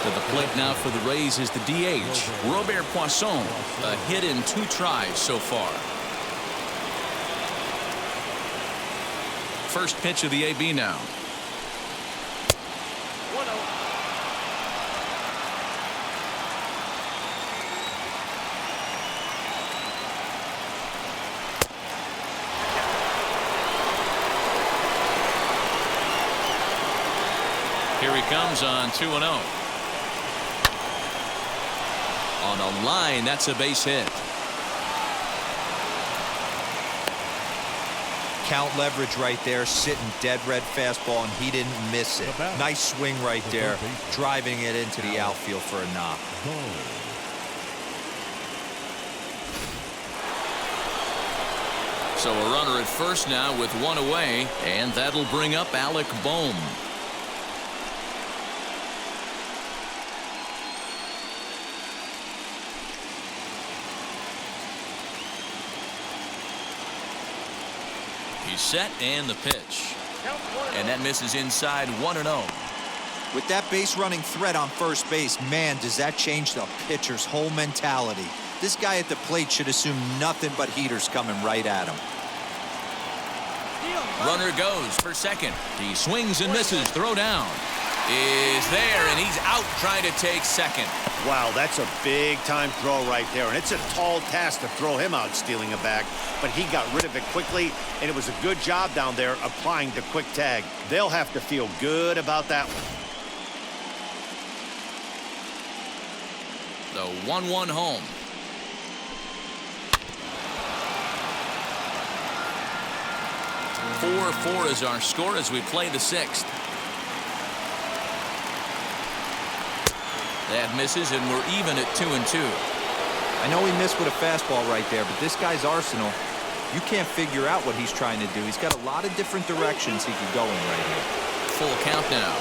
To the plate now for the Rays is the DH, Robert Poisson. A hit in 2 tries so far. First pitch of the AB now. Here he comes on 2-0. On a line, that's a base hit. Count leverage right there, sitting dead red fastball, and he didn't miss it. Nice swing right there, driving it into the outfield for a knock. So a runner at first now with 1 away, and that'll bring up Alec Bohm. He's set, and the pitch. And that misses inside 1-0. With that base running threat on first base, man, does that change the pitcher's whole mentality. This guy at the plate should assume nothing but heaters coming right at him. Runner goes for second. He swings and misses. Throw down is there, and he's out trying to take second. Wow, that's a big-time throw right there, and it's a tall task to throw him out stealing a bag, but he got rid of it quickly, and it was a good job down there applying the quick tag. They'll have to feel good about that one. The 1-1 home. .44 is our score as we play the 6th. That misses, and we're even at 2-2. I know he missed with a fastball right there, but this guy's arsenal, you can't figure out what he's trying to do. He's got a lot of different directions he could go in right here. Full count now.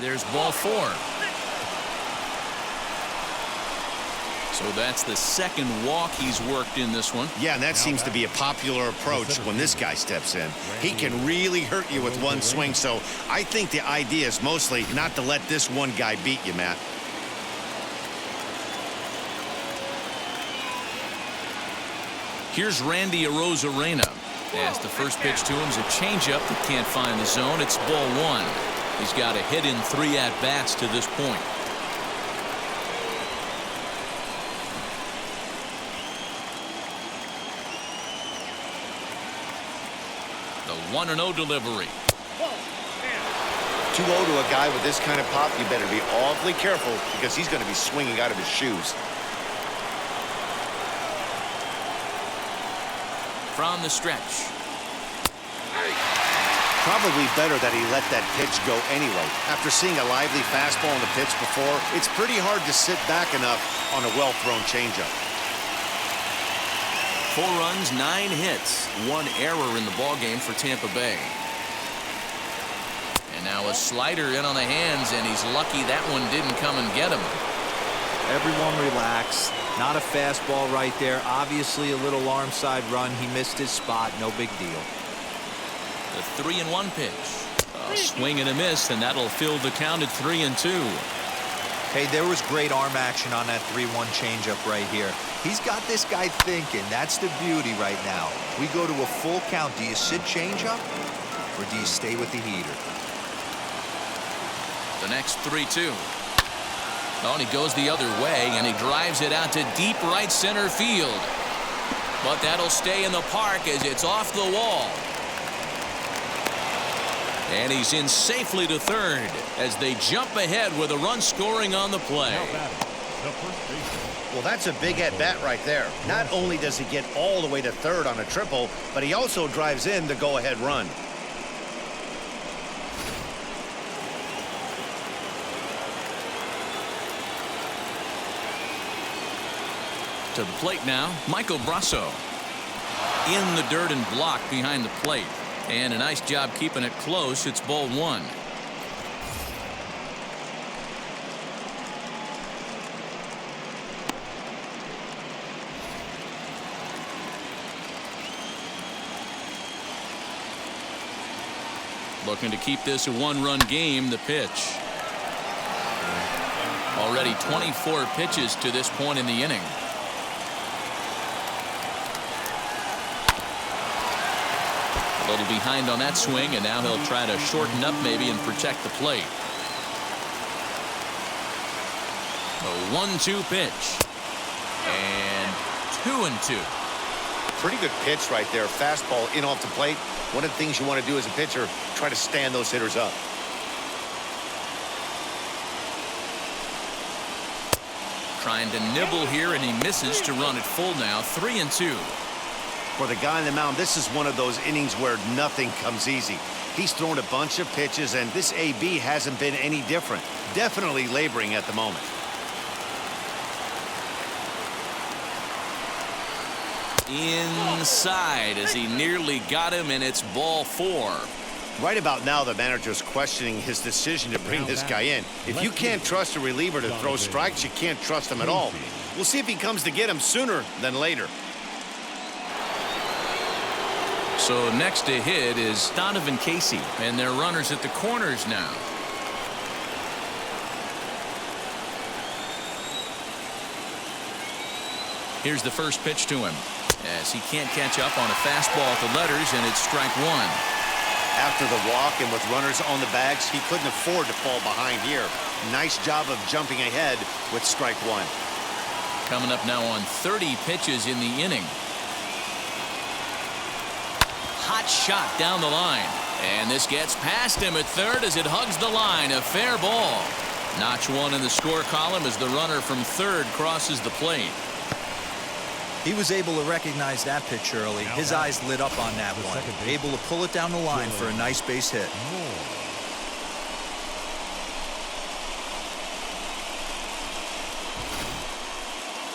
There's ball 4. So that's the second walk he's worked in this one. Yeah, and that seems to be a popular approach when this guy steps in. He can really hurt you with one swing, so I think the idea is mostly not to let this one guy beat you, Matt. Here's Randy Arozarena. As the first pitch to him is a changeup that can't find the zone. It's ball 1. He's got a hit in 3 at-bats to this point. The 1-0 delivery. 2-0 to a guy with this kind of pop, you better be awfully careful because he's going to be swinging out of his shoes. From the stretch. Probably better that he let that pitch go anyway. After seeing a lively fastball on the pitch before, it's pretty hard to sit back enough on a well-thrown changeup. 4 runs, 9 hits, 1 error in the ballgame for Tampa Bay. And now a slider in on the hands, and he's lucky that one didn't come and get him. Everyone relax. Not a fastball right there. Obviously a little arm side run. He missed his spot. No big deal. The 3-1 pitch. A swing and a miss, and that'll fill the count at 3-2. Hey, there was great arm action on that 3-1 changeup right here. He's got this guy thinking. That's the beauty right now. We go to a full count. Do you sit changeup or do you stay with the heater? The next 3-2. Oh, and he goes the other way, and he drives it out to deep right center field. But that'll stay in the park as it's off the wall. And he's in safely to third as they jump ahead with a run scoring on the play. Well, that's a big at-bat right there. Not only does he get all the way to third on a triple, but he also drives in the go-ahead run. To the plate now, Michael Brasso. In the dirt and blocked behind the plate. And a nice job keeping it close. It's ball one. Looking to keep this a one-run game. The pitch. Already 24 pitches to this point in the inning. A little behind on that swing, and now he'll try to shorten up maybe and protect the plate. A 1-2 pitch. And 2-2. Pretty good pitch right there. Fastball in off the plate. One of the things you want to do as a pitcher, try to stand those hitters up. Trying to nibble here, and he misses to run it full now. 3-2. For the guy on the mound, this is one of those innings where nothing comes easy. He's thrown a bunch of pitches, and this AB hasn't been any different. Definitely laboring at the moment. Inside as he nearly got him, and it's ball four. Right about now, the manager's questioning his decision to bring this guy in. If you can't trust a reliever to throw strikes, you can't trust him at all. We'll see if he comes to get him sooner than later. So next to hit is Donovan Casey, and they're runners at the corners now. Here's the first pitch to him as he can't catch up on a fastball at the letters, and it's strike one. After the walk and with runners on the bags, he couldn't afford to fall behind here. Nice job of jumping ahead with strike one. Coming up now on 30 pitches in the inning. Hot shot down the line, and this gets past him at third as it hugs the line. A fair ball. Notch one in the score column as the runner from third crosses the plate. He was able to recognize that pitch early. His eyes lit up on that one. Able to pull it down the line for a nice base hit.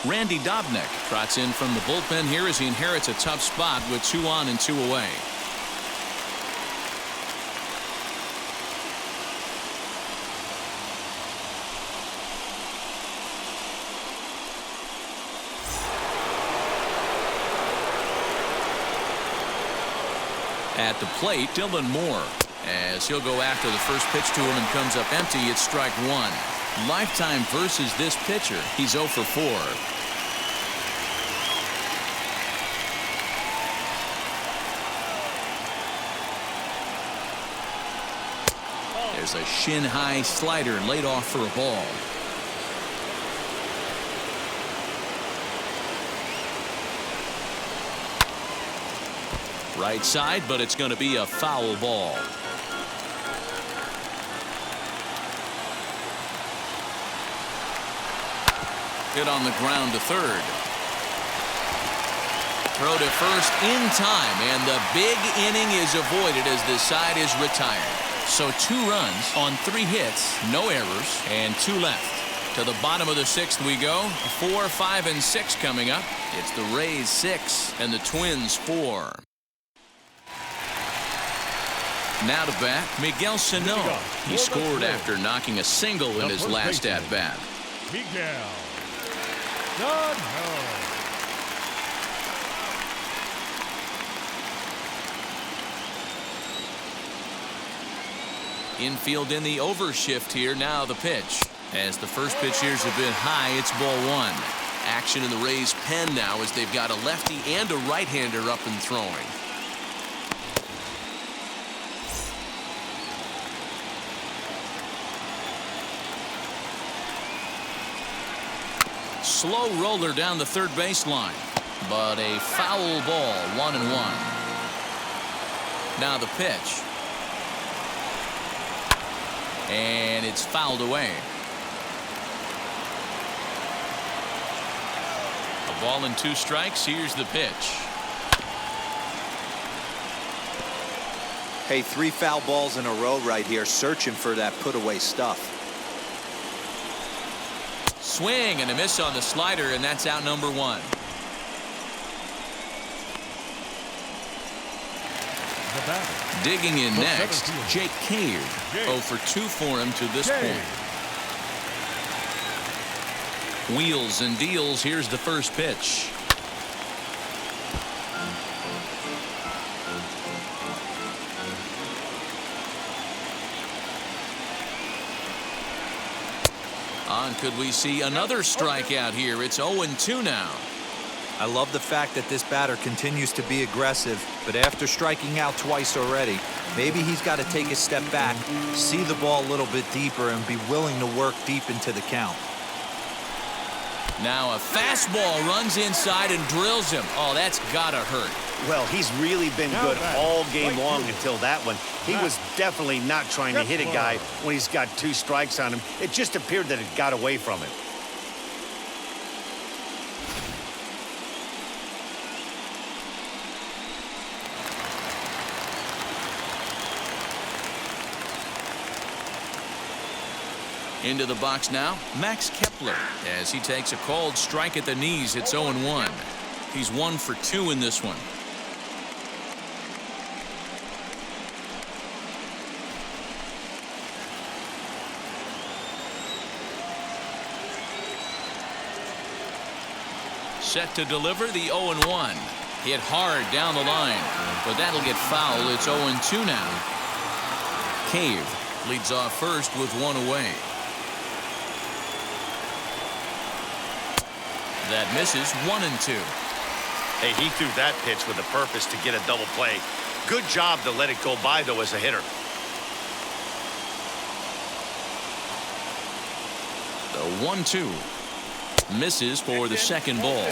Randy Dobnak trots in from the bullpen here as he inherits a tough spot with 2 on and 2 away. At the plate, Dylan Moore, as he'll go after the first pitch to him and comes up empty. It's strike one. Lifetime versus this pitcher. He's 0 for 4. There's a shin-high slider laid off for a ball. Right side, but it's going to be a foul ball. Hit on the ground to third. Throw to first in time, and the big inning is avoided as the side is retired. So 2 runs on 3 hits, no errors, and 2 left. To the bottom of the 6th we go. 4, 5, and 6 coming up. It's the Rays 6 and the Twins 4. Now to bat, Miguel Cino. He scored after knocking a single in his last at-bat. Miguel Cino. Infield in the overshift here. Now the pitch. As the first pitch here's a bit high, it's ball one. Action in the Rays' pen now as they've got a lefty and a right-hander up and throwing. Slow roller down the third baseline, but a foul ball, 1-1. Now the pitch. And it's fouled away. A ball and 2 strikes. Here's the pitch. Hey, 3 foul balls in a row right here, searching for that put-away stuff. Swing and a miss on the slider, and that's out number 1. Digging in next, Jake Cave. 0 for 2 for him to this point. Wheels and deals. Here's the first pitch. Could we see another strikeout here? It's 0-2 now. I love the fact that this batter continues to be aggressive, but after striking out twice already, maybe he's got to take a step back, see the ball a little bit deeper, and be willing to work deep into the count. Now a fastball runs inside and drills him. Oh, that's gotta hurt. Well, he's really been good all game long until that one. He was definitely not trying to hit a guy when he's got 2 strikes on him. It just appeared that it got away from him. Into the box now, Max Kepler, as he takes a called strike at the knees. It's 0-1. He's 1 for 2 in this one. Set to deliver the 0-1. Hit hard down the line, but that'll get foul. It's 0-2 now. Cave leads off first with 1 away. That misses. 1-2. Hey, he threw that pitch with a purpose to get a double play. Good job to let it go by, though, as a hitter. The 1-2 misses for the second ball.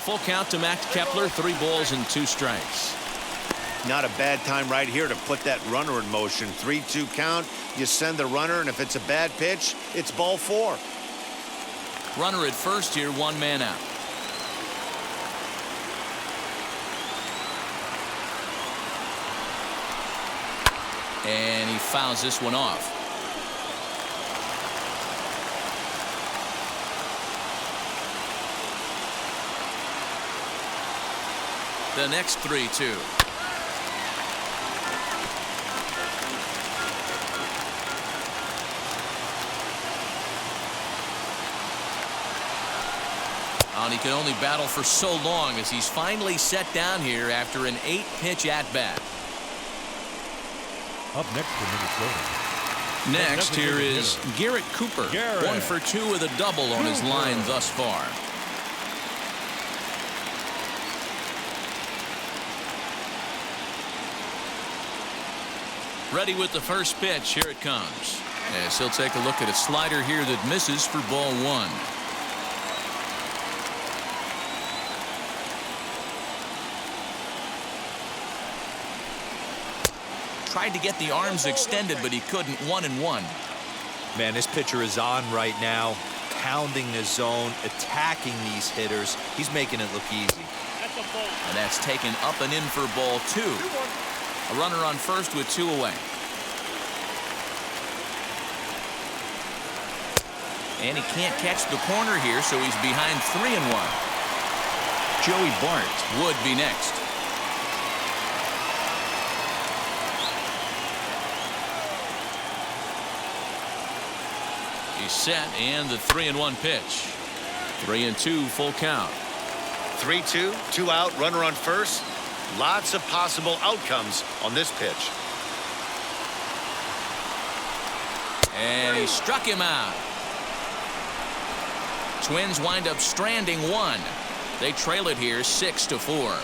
Full count to Max Kepler. 3 balls and 2 strikes. Not a bad time right here to put that runner in motion. 3-2 count. You send the runner, and if it's a bad pitch, it's ball 4. Runner at first here, 1 man out. And he fouls this one off. The next 3-2. And he can only battle for so long as he's finally set down here after an 8-pitch at-bat. Up next for Minnesota. Next here is Garrett Cooper. 1 for 2 with a double on his line thus far. Ready with the first pitch. Here it comes. As he'll take a look at a slider here that misses for ball 1. Tried to get the arms extended, but he couldn't. 1-1. Man, this pitcher is on right now, pounding the zone, attacking these hitters. He's making it look easy. And that's taken up and in for ball 2. A runner on first with 2 away. And he can't catch the corner here, so he's behind 3-1. Joey Bart would be next. He's set, and the 3-1 pitch. 3-2 full count. 3-2, 2 out, runner on first. Lots of possible outcomes on this pitch. And he struck him out. Twins wind up stranding one. They trail it here 6-4.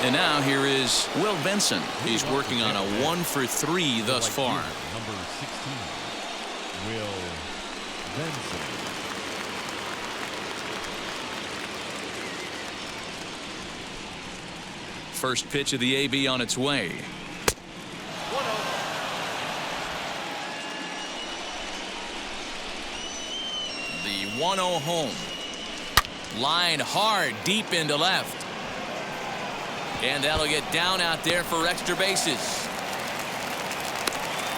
And now here is Will Benson. He's working on a 1-for-3 thus far. Number 16, Will Benson. First pitch of the AB on its way. The 1-0 home. Line hard deep into left. And that'll get down out there for extra bases.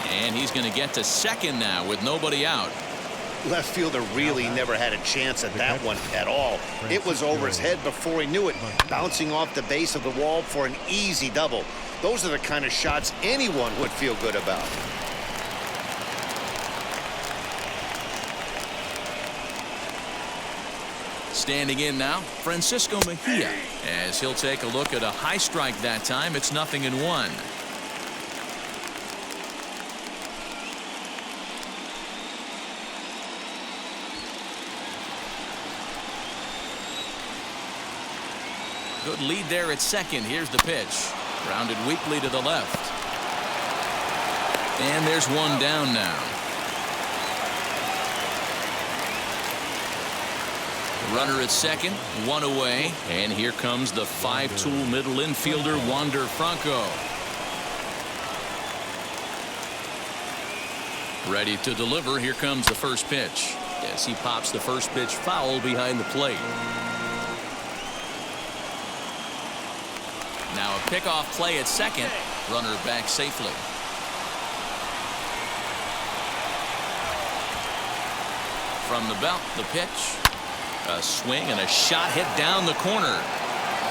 And he's going to get to second now with nobody out. Left fielder really never had a chance at that one at all. It was over his head before he knew it, bouncing off the base of the wall for an easy double. Those are the kind of shots anyone would feel good about. Standing in now, Francisco Mejia, as he'll take a look at a high strike that time. It's 0-1. Good lead there at second. Here's the pitch. Grounded weakly to the left. And there's one down now. Runner at second, one away. And here comes the 5-tool middle infielder, Wander Franco. Ready to deliver. Here comes the first pitch. As he pops the first pitch foul behind the plate. Now a pickoff play at second. Runner back safely. From the belt, the pitch. A swing and a shot hit down the corner.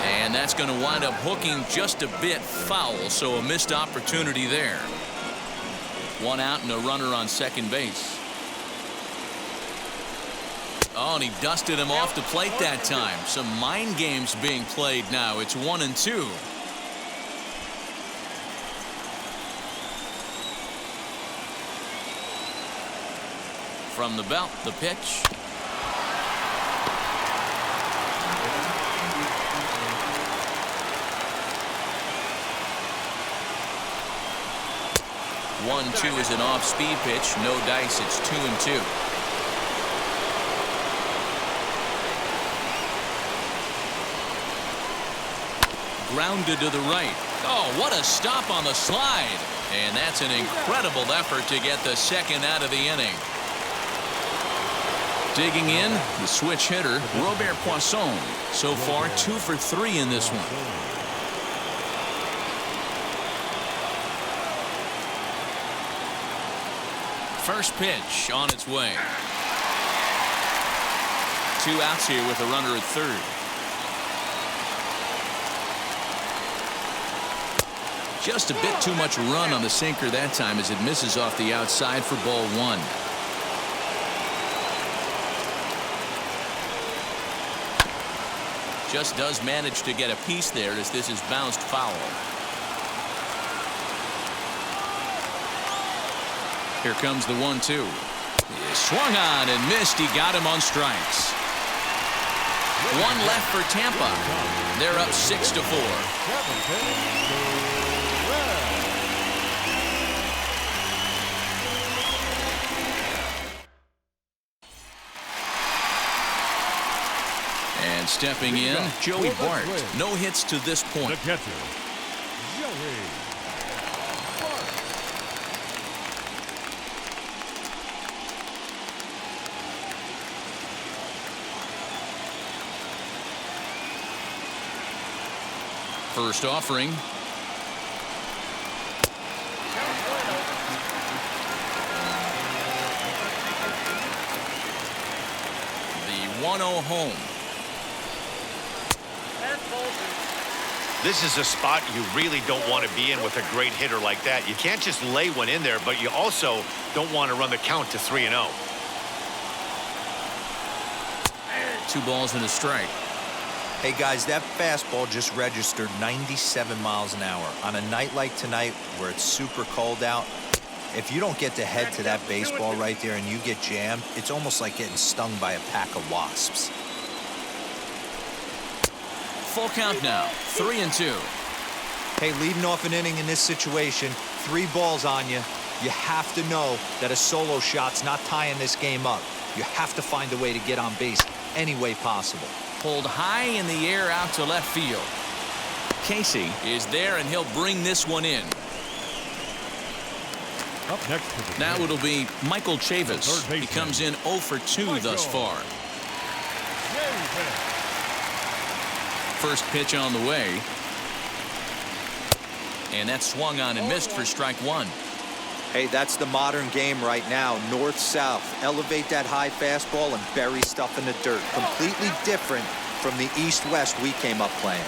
And that's going to wind up hooking just a bit foul, so a missed opportunity there. One out and a runner on second base. Oh, and he dusted him off the plate that time. Some mind games being played now. It's 1-2. From the belt, the pitch. One-two is an off-speed pitch. No dice. It's 2-2. Grounded to the right. Oh, what a stop on the slide. And that's an incredible effort to get the second out of the inning. Digging in, the switch hitter, Robert Poisson. So far, 2 for 3 in this one. First pitch on its way. 2 outs here with a runner at third. Just a bit too much run on the sinker that time as it misses off the outside for ball 1. Just does manage to get a piece there as this is bounced foul. Here comes the 1-2. He swung on and missed. He got him on strikes. One left for Tampa. They're up 6-4. And stepping in, Joey Bart. No hits to this point. The catcher, Joey Bart. First offering. The 1-0 home. This is a spot you really don't want to be in with a great hitter like that. You can't just lay one in there, but you also don't want to run the count to 3-0. 2 balls and a strike. Hey guys, that fastball just registered 97 miles an hour. On a night like tonight where it's super cold out, if you don't get to head to that baseball right there and you get jammed, it's almost like getting stung by a pack of wasps. Full count now, 3-2. Hey, leading off an inning in this situation, 3 balls on you. You have to know that a solo shot's not tying this game up. You have to find a way to get on base any way possible. Pulled high in the air out to left field. Casey is there, and he'll bring this one in. Up next to the Now plate, it'll be Michael Chavis. third He comes in 0 for 2 thus far. First pitch on the way. And that swung on and missed for strike 1. Hey, that's the modern game right now. North-south. Elevate that high fastball and bury stuff in the dirt. Completely different from the east-west we came up playing.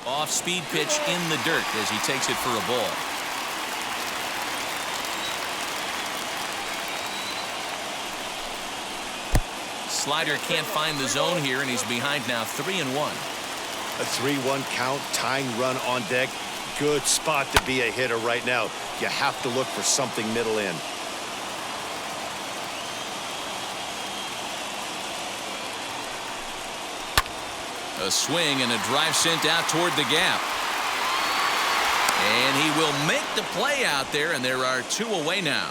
Off-speed pitch in the dirt as he takes it for a ball. Slider can't find the zone here, and he's behind now 3-1. A 3-1 count, tying run on deck. Good spot to be a hitter right now. You have to look for something middle in. A swing and a drive sent out toward the gap. And he will make the play out there, and there are 2 away now.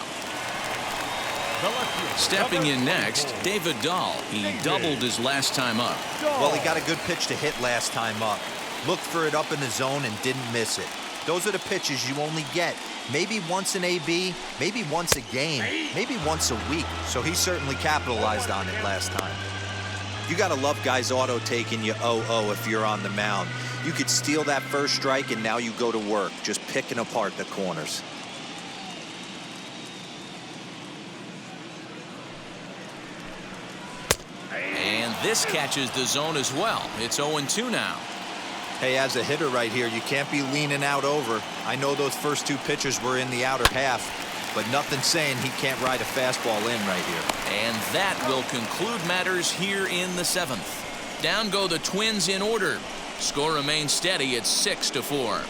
Stepping in next, David Dahl. He doubled his last time up. Well, he got a good pitch to hit last time up. Looked for it up in the zone and didn't miss it. Those are the pitches you only get maybe once in AB, maybe once a game, maybe once a week. So he certainly capitalized on it last time. You got to love guys auto taking you 0-0 if you're on the mound. You could steal that first strike, and now you go to work, just picking apart the corners. And this catches the zone as well. It's 0-2 now. Hey, as a hitter right here, you can't be leaning out over. I know those first 2 pitches were in the outer half, but nothing saying he can't ride a fastball in right here. And that will conclude matters here in the 7th. Down go the Twins in order. Score remains steady at 6-4.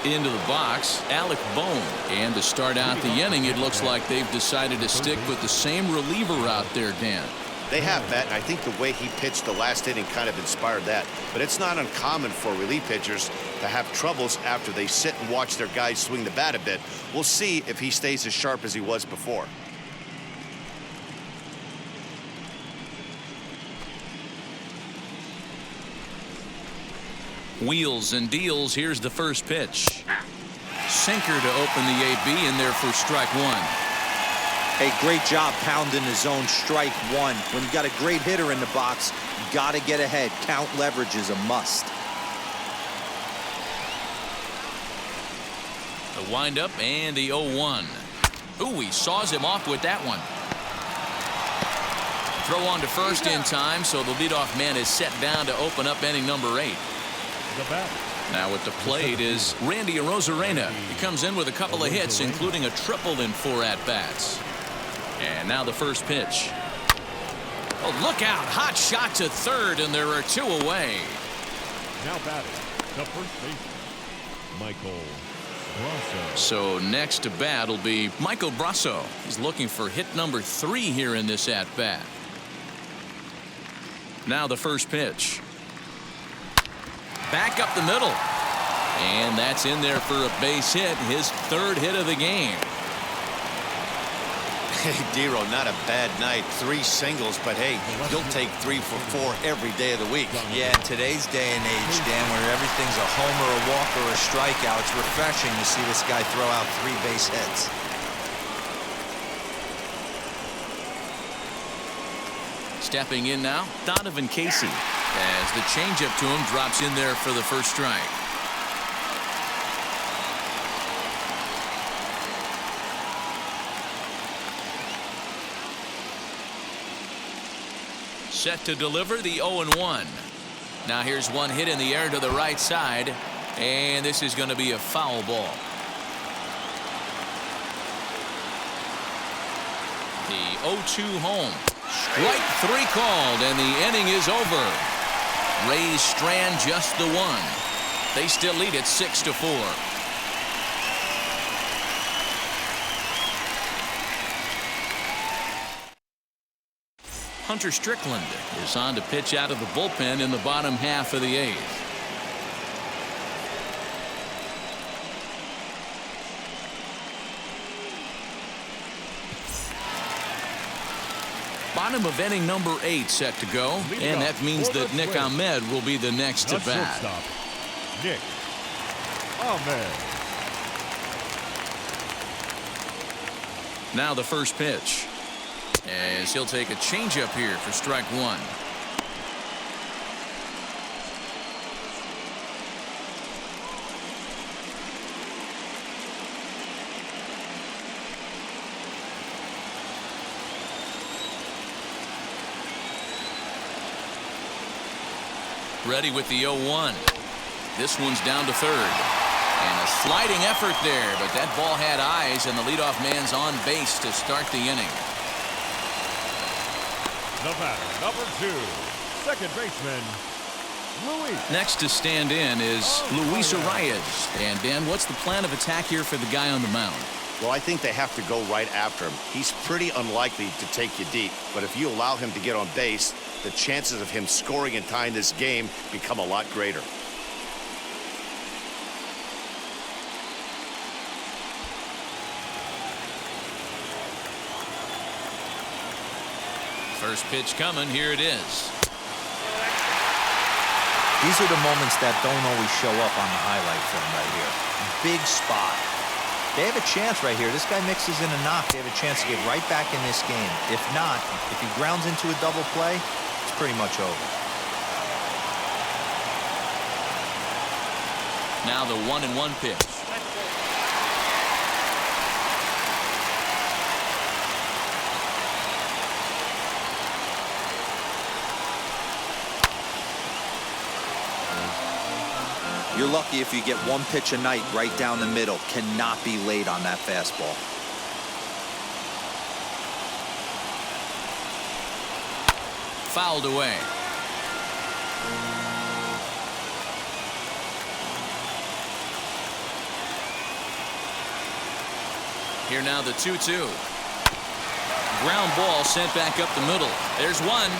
Into the box, Alec Bohm. And to start out the inning, it looks like they've decided to stick with the same reliever out there, Dan. They have, Matt, and I think the way he pitched the last inning kind of inspired that. But it's not uncommon for relief pitchers to have troubles after they sit and watch their guys swing the bat a bit. We'll see if he stays as sharp as he was before. Wheels and deals. Here's the first pitch. Sinker to open the AB, in there for strike 1. Hey, great job pounding the zone. Strike 1. When you got a great hitter in the box, you got to get ahead. Count leverage is a must. The windup and the 0-1. Ooh, he saws him off with that one. Throw on to first in time, so the leadoff man is set down to open up inning number 8. Now at the plate is Randy Arozarena. He comes in with a couple of hits, including a triple in 4 at-bats. And now the first pitch. Oh, look out. Hot shot to third, and there are 2 away. Now batting, the first baseman, Michael Brasso. So next to bat will be Michael Brasso. He's looking for hit number 3 here in this at-bat. Now the first pitch. Back up the middle. And that's in there for a base hit, his 3rd hit of the game. Hey, Dero, not a bad night. 3 singles, but hey, you'll take 3 for 4 every day of the week. Yeah, in today's day and age, Dan, where everything's a homer, a walk, or a strikeout, it's refreshing to see this guy throw out 3 base hits. Stepping in now, Donovan Casey, as the changeup to him drops in there for the first strike. Set to deliver the 0-1. Now here's one hit in the air to the right side, and this is going to be a foul ball. The 0-2 home. Strike 3 called, and the inning is over. Rays strand just the 1. They still lead it 6-4. Hunter Strickland is on to pitch out of the bullpen in the bottom half of the 8th. Bottom of inning number 8 set to go, and that means that Nick Ahmed will be the next to bat. Nick Ahmed. Now the first pitch, as he'll take a changeup here for strike 1. Ready with the 0-1. This one's down to third. And a sliding effort there, but that ball had eyes, and the leadoff man's on base to start the inning. The batter, number 2, second baseman, Luis. Next to stand in is Luis Arias. And Dan, what's the plan of attack here for the guy on the mound? Well, I think they have to go right after him. He's pretty unlikely to take you deep, but if you allow him to get on base, the chances of him scoring and tying this game become a lot greater. First pitch coming. Here it is. These are the moments that don't always show up on the highlight film right here. Big spot. They have a chance right here. This guy mixes in a knock. They have a chance to get right back in this game. If not, if he grounds into a double play, it's pretty much over. Now the 1-1 pitch. You're lucky if you get 1 pitch a night right down the middle. Cannot be late on that fastball. Fouled away. Here now the 2-2. Ground ball sent back up the middle. There's one.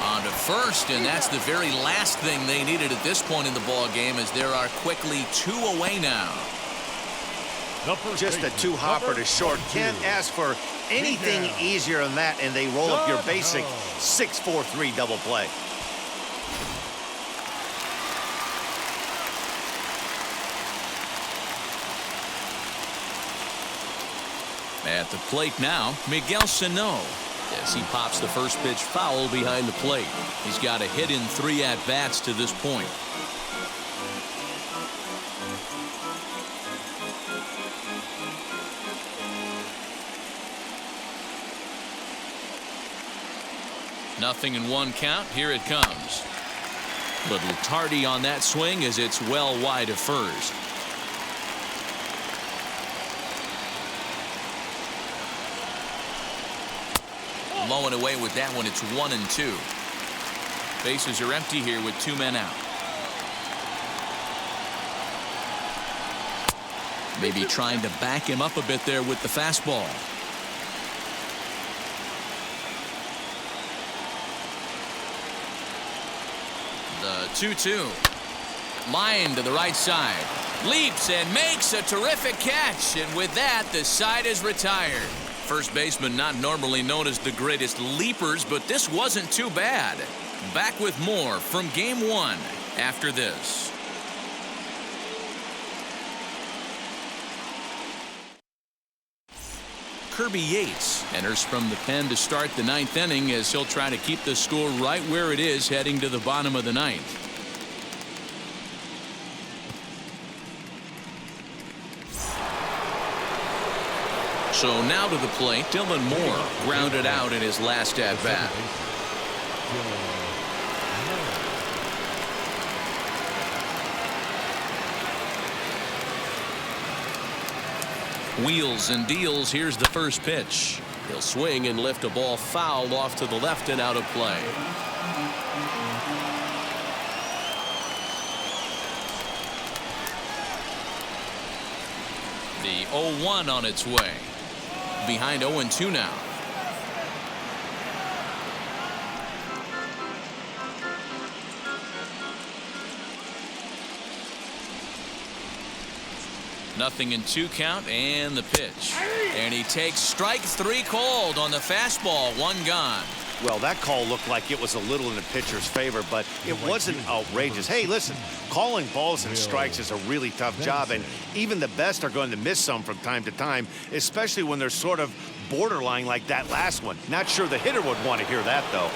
On to first, and that's the very last thing they needed at this point in the ball game, as there are quickly 2 away now. Just a 2-hopper to short. Can't ask for anything easier than that, and they roll up your basic 6-4-3 double play. At the plate now, Miguel Cino, as he pops the first pitch foul behind the plate. He's got a hit in 3 at-bats to this point. Nothing in 1 count. Here it comes. Little tardy on that swing, as it's well wide of first. Low and away with that one. It's 1-2. Bases are empty here with 2 men out. Maybe trying to back him up a bit there with the fastball. The 2-2. Line to the right side. Leaps and makes a terrific catch. And with that, the side is retired. First baseman not normally known as the greatest leapers, but this wasn't too bad. Back with more from Game 1 after this. Kirby Yates enters from the pen to start the 9th inning as he'll try to keep the score right where it is heading to the bottom of the 9th. So now to the plate, Dylan Moore grounded out in his last at-bat. Wheels and deals. Here's the first pitch. He'll swing and lift a ball foul off to the left and out of play. The 0-1 on its way. Behind 0-2 now. Nothing in 2 count and the pitch. And he takes strike 3 called on the fastball. 1 gone. Well, that call looked like it was a little in the pitcher's favor, but it wasn't outrageous. Hey, listen, calling balls and strikes is a really tough job, and even the best are going to miss some from time to time, especially when they're sort of borderline like that last one. Not sure the hitter would want to hear that, though.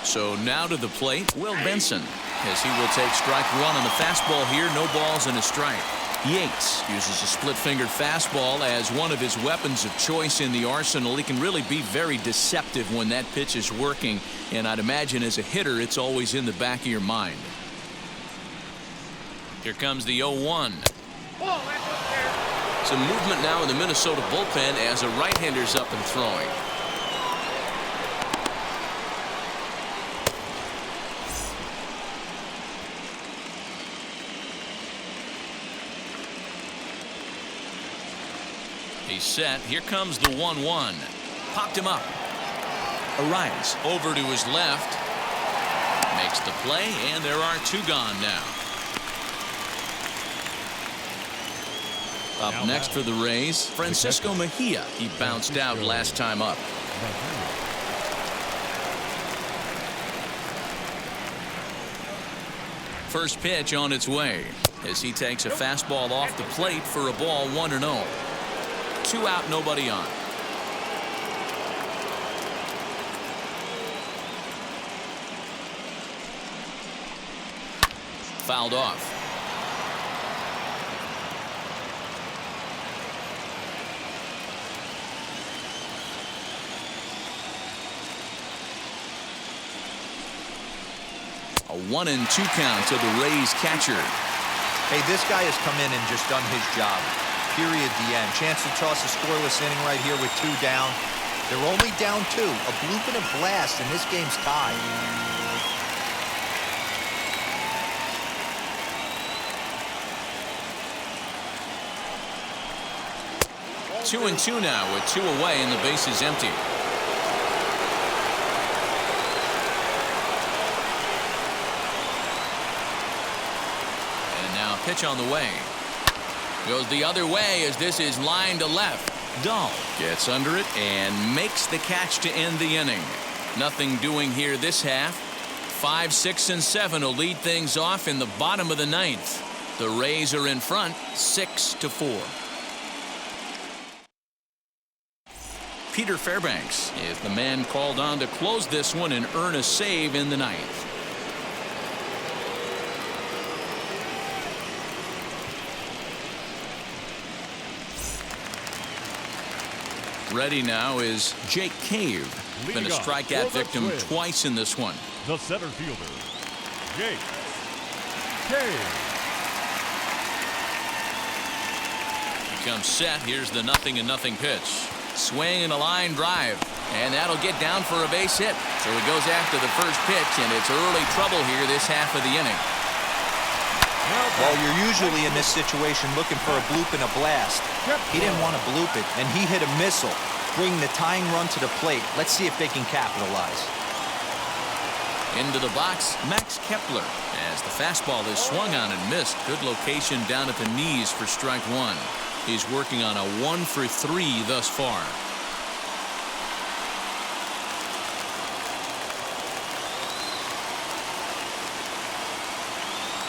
So now to the plate, Will Benson, as he will take strike 1 on the fastball here. No balls and a strike. Yates uses a split-fingered fastball as one of his weapons of choice in the arsenal. He can really be very deceptive when that pitch is working, and I'd imagine as a hitter it's always in the back of your mind. Here comes the 0-1. Some movement now in the Minnesota bullpen as a right-hander's up and throwing. He's set. Here comes the 1-1. Popped him up. Arias over to his left. Makes the play, and there are 2 gone now. Up next for the Rays, Francisco Mejia. He bounced out last time up. First pitch on its way as he takes a fastball off the plate for a ball 1-0. 2 out, nobody on. Fouled off. A 1-2 count to the Rays catcher. Hey, this guy has come in and just done his job. Period, the end. Chance to toss a scoreless inning right here with 2 down. They're only down 2. A bloop and a blast, and this game's tied. 2-2 now with 2 away and the base is empty. And now pitch on the way. Goes the other way as this is line to left. Dahl gets under it and makes the catch to end the inning. Nothing doing here this half. 5, 6, and 7 will lead things off in the bottom of the 9th. The Rays are in front 6-4. Peter Fairbanks is the man called on to close this one and earn a save in the 9th. Ready now is Jake Cave. Been a strikeout victim twice in this one. The center fielder, Jake Cave. He comes set. Here's the 0-0 pitch. Swing and a line drive. And that'll get down for a base hit. So he goes after the first pitch, and it's early trouble here this half of the inning. Well, you're usually in this situation looking for a bloop and a blast. He didn't want to bloop it, and he hit a missile, bringing the tying run to the plate. Let's see if they can capitalize. Into the box, Max Kepler. As the fastball is swung on and missed. Good location down at the knees for strike one. He's working on a 1-for-3 thus far.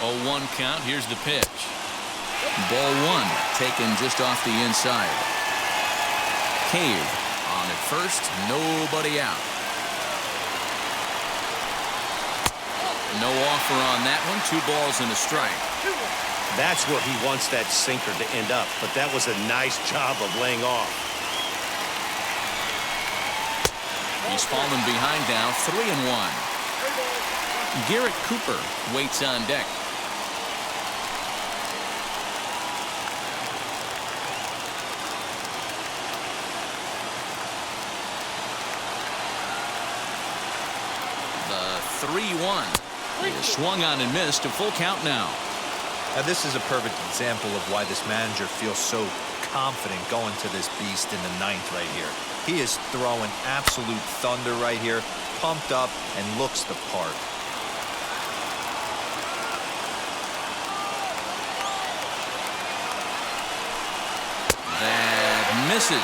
0-1 count. Here's the pitch. Ball one, taken just off the inside. Cave on at first, nobody out. No offer on that one. 2 balls and a strike. That's where he wants that sinker to end up, but that was a nice job of laying off. He's fallen behind now, 3-1. Garrett Cooper waits on deck. The 3-1 is swung on and missed. A full count now. Now, this is a perfect example of why this manager feels so confident going to this beast in the 9th right here. He is throwing absolute thunder right here, pumped up, and looks the part. That misses.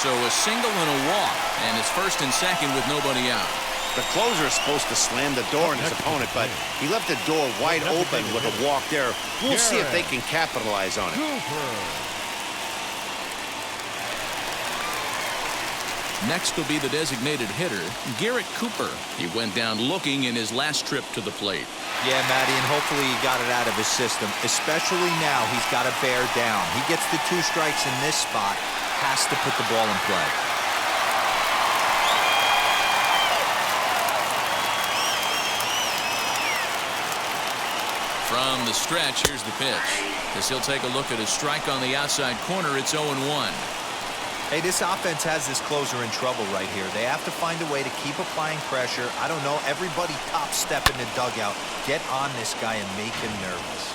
So a single and a walk, and it's first and second with nobody out. The closer is supposed to slam the door on his opponent, but he left the door wide open with a walk there. We'll see if they can capitalize on it. Next will be the designated hitter, Garrett Cooper. He went down looking in his last trip to the plate. Yeah, Matty, and hopefully he got it out of his system, especially now he's got to bear down. He gets the 2 strikes in this spot, has to put the ball in play. From the stretch, here's the pitch. As he'll take a look at a strike on the outside corner, it's 0-1. Hey, this offense has this closer in trouble right here. They have to find a way to keep applying pressure. I don't know, everybody top step in the dugout. Get on this guy and make him nervous.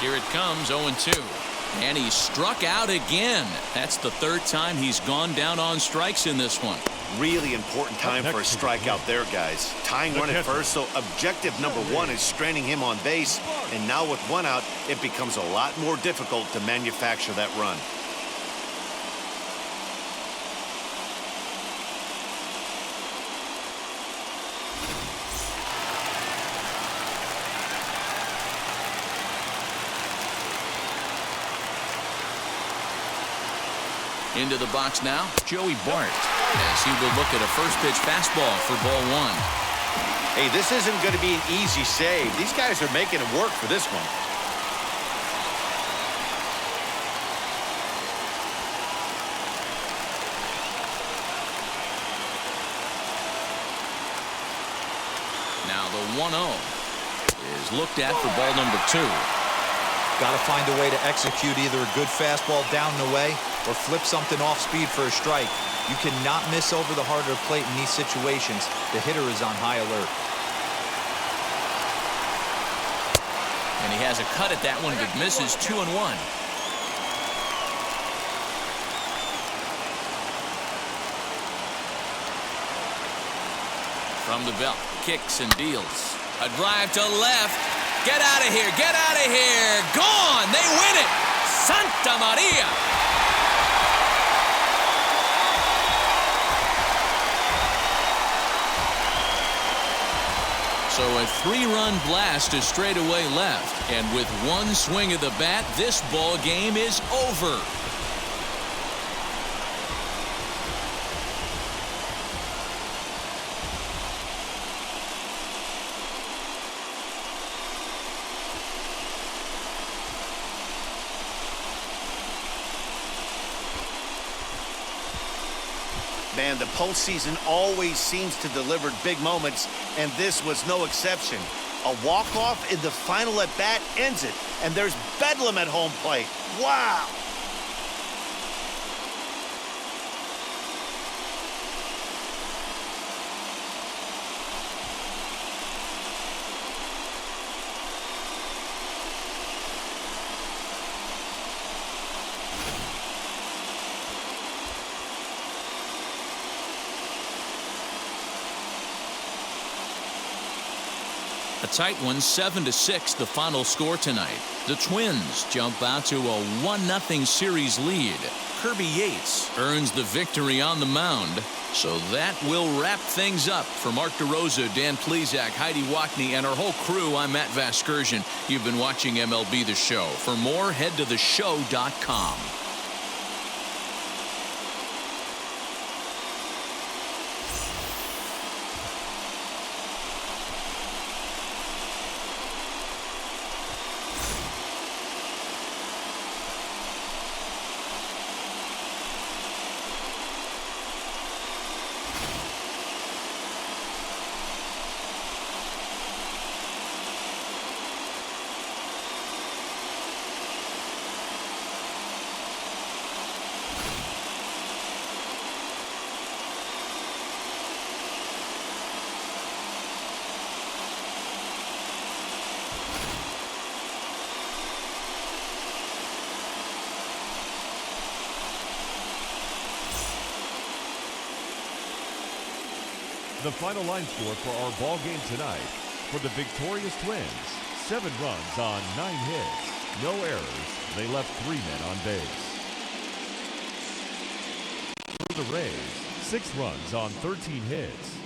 Here it comes, 0-2. And he's struck out again. That's the 3rd time he's gone down on strikes in this one. Really important time for a strikeout there, guys. Tying run at first, so objective number 1 is straining him on base. And now with 1 out, it becomes a lot more difficult to manufacture that run. Into the box now, Joey Bart, as he will look at a first pitch fastball for ball 1. Hey, this isn't going to be an easy save. These guys are making it work for this one. Now the 1-0 is looked at for ball number 2. Got to find a way to execute either a good fastball down the way or flip something off speed for a strike. You cannot miss over the heart of the plate in these situations. The hitter is on high alert. And he has a cut at that one, but misses. 2-1. From the belt, kicks and deals. A drive to left. Get out of here, get out of here. Gone, they win it. Santa Maria. So a 3-run blast to straightaway left. And with 1 swing of the bat, this ball game is over. Man, the postseason always seems to deliver big moments, and this was no exception. A walk-off in the final at-bat ends it, and there's bedlam at home plate. Wow! A tight one, 7-6, the final score tonight. The Twins jump out to a 1-0 series lead. Kirby Yates earns the victory on the mound. So that will wrap things up. For Mark DeRosa, Dan Plesac, Heidi Wackney, and our whole crew, I'm Matt Vasgersian. You've been watching MLB The Show. For more, head to theshow.com. The final line score for our ball game tonight. For the victorious Twins, 7 runs on 9 hits. No errors. They left 3 men on base. For the Rays, 6 runs on 13 hits.